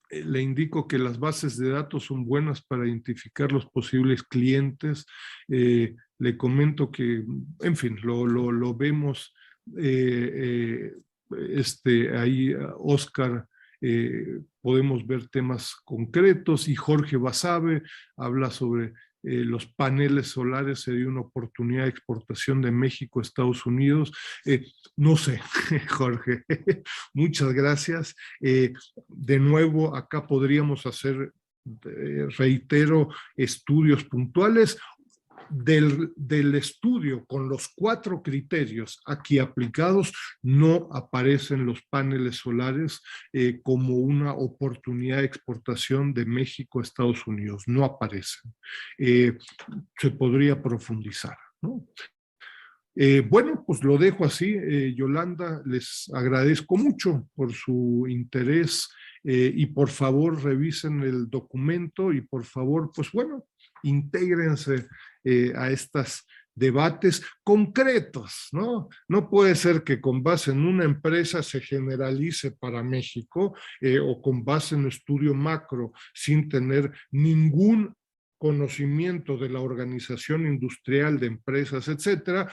le indico que las bases de datos son buenas para identificar los posibles clientes. Le comento que, en fin, lo vemos ahí, Oscar, podemos ver temas concretos, y Jorge Basabe habla sobre los paneles solares, sería una oportunidad de exportación de México a Estados Unidos. No sé, Jorge, muchas gracias. De nuevo, acá podríamos hacer, reitero, estudios puntuales. del estudio con los 4 criterios aquí aplicados, no aparecen los paneles solares como una oportunidad de exportación de México a Estados Unidos. No aparecen. Se podría profundizar, ¿no? Bueno, pues lo dejo así. Yolanda, les agradezco mucho por su interés y por favor revisen el documento y por favor, pues bueno, intégrense a estos debates concretos, ¿no? No puede ser que con base en una empresa se generalice para México o con base en estudio macro sin tener ningún conocimiento de la organización industrial de empresas, etcétera,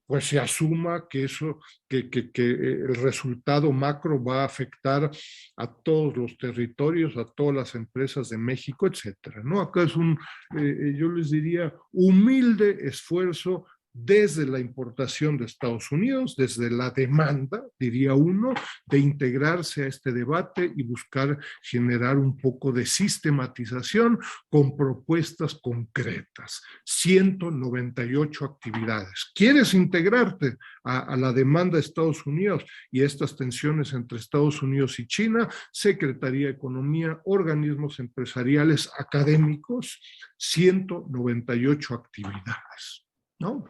pues se asuma que eso, que el resultado macro va a afectar a todos los territorios, a todas las empresas de México, etcétera, ¿no? Acá es un, yo les diría, humilde esfuerzo desde la importación de Estados Unidos, desde la demanda, diría uno, de integrarse a este debate y buscar generar un poco de sistematización con propuestas concretas. 198 actividades. ¿Quieres integrarte a la demanda de Estados Unidos y estas tensiones entre Estados Unidos y China? Secretaría de Economía, organismos empresariales, académicos, 198 actividades, ¿no?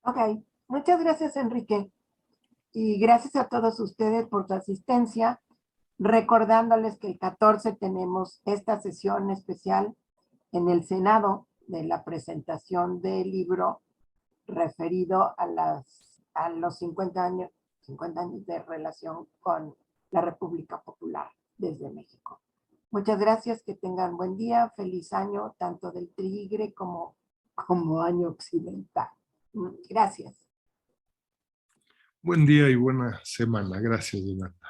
Ok, muchas gracias, Enrique. Y gracias a todos ustedes por su asistencia, recordándoles que el 14 tenemos esta sesión especial en el Senado de la presentación del libro referido a los 50 años de relación con la República Popular desde México. Muchas gracias, que tengan buen día, feliz año, tanto del Tigre como año occidental. Gracias. Buen día y buena semana. Gracias, Donata.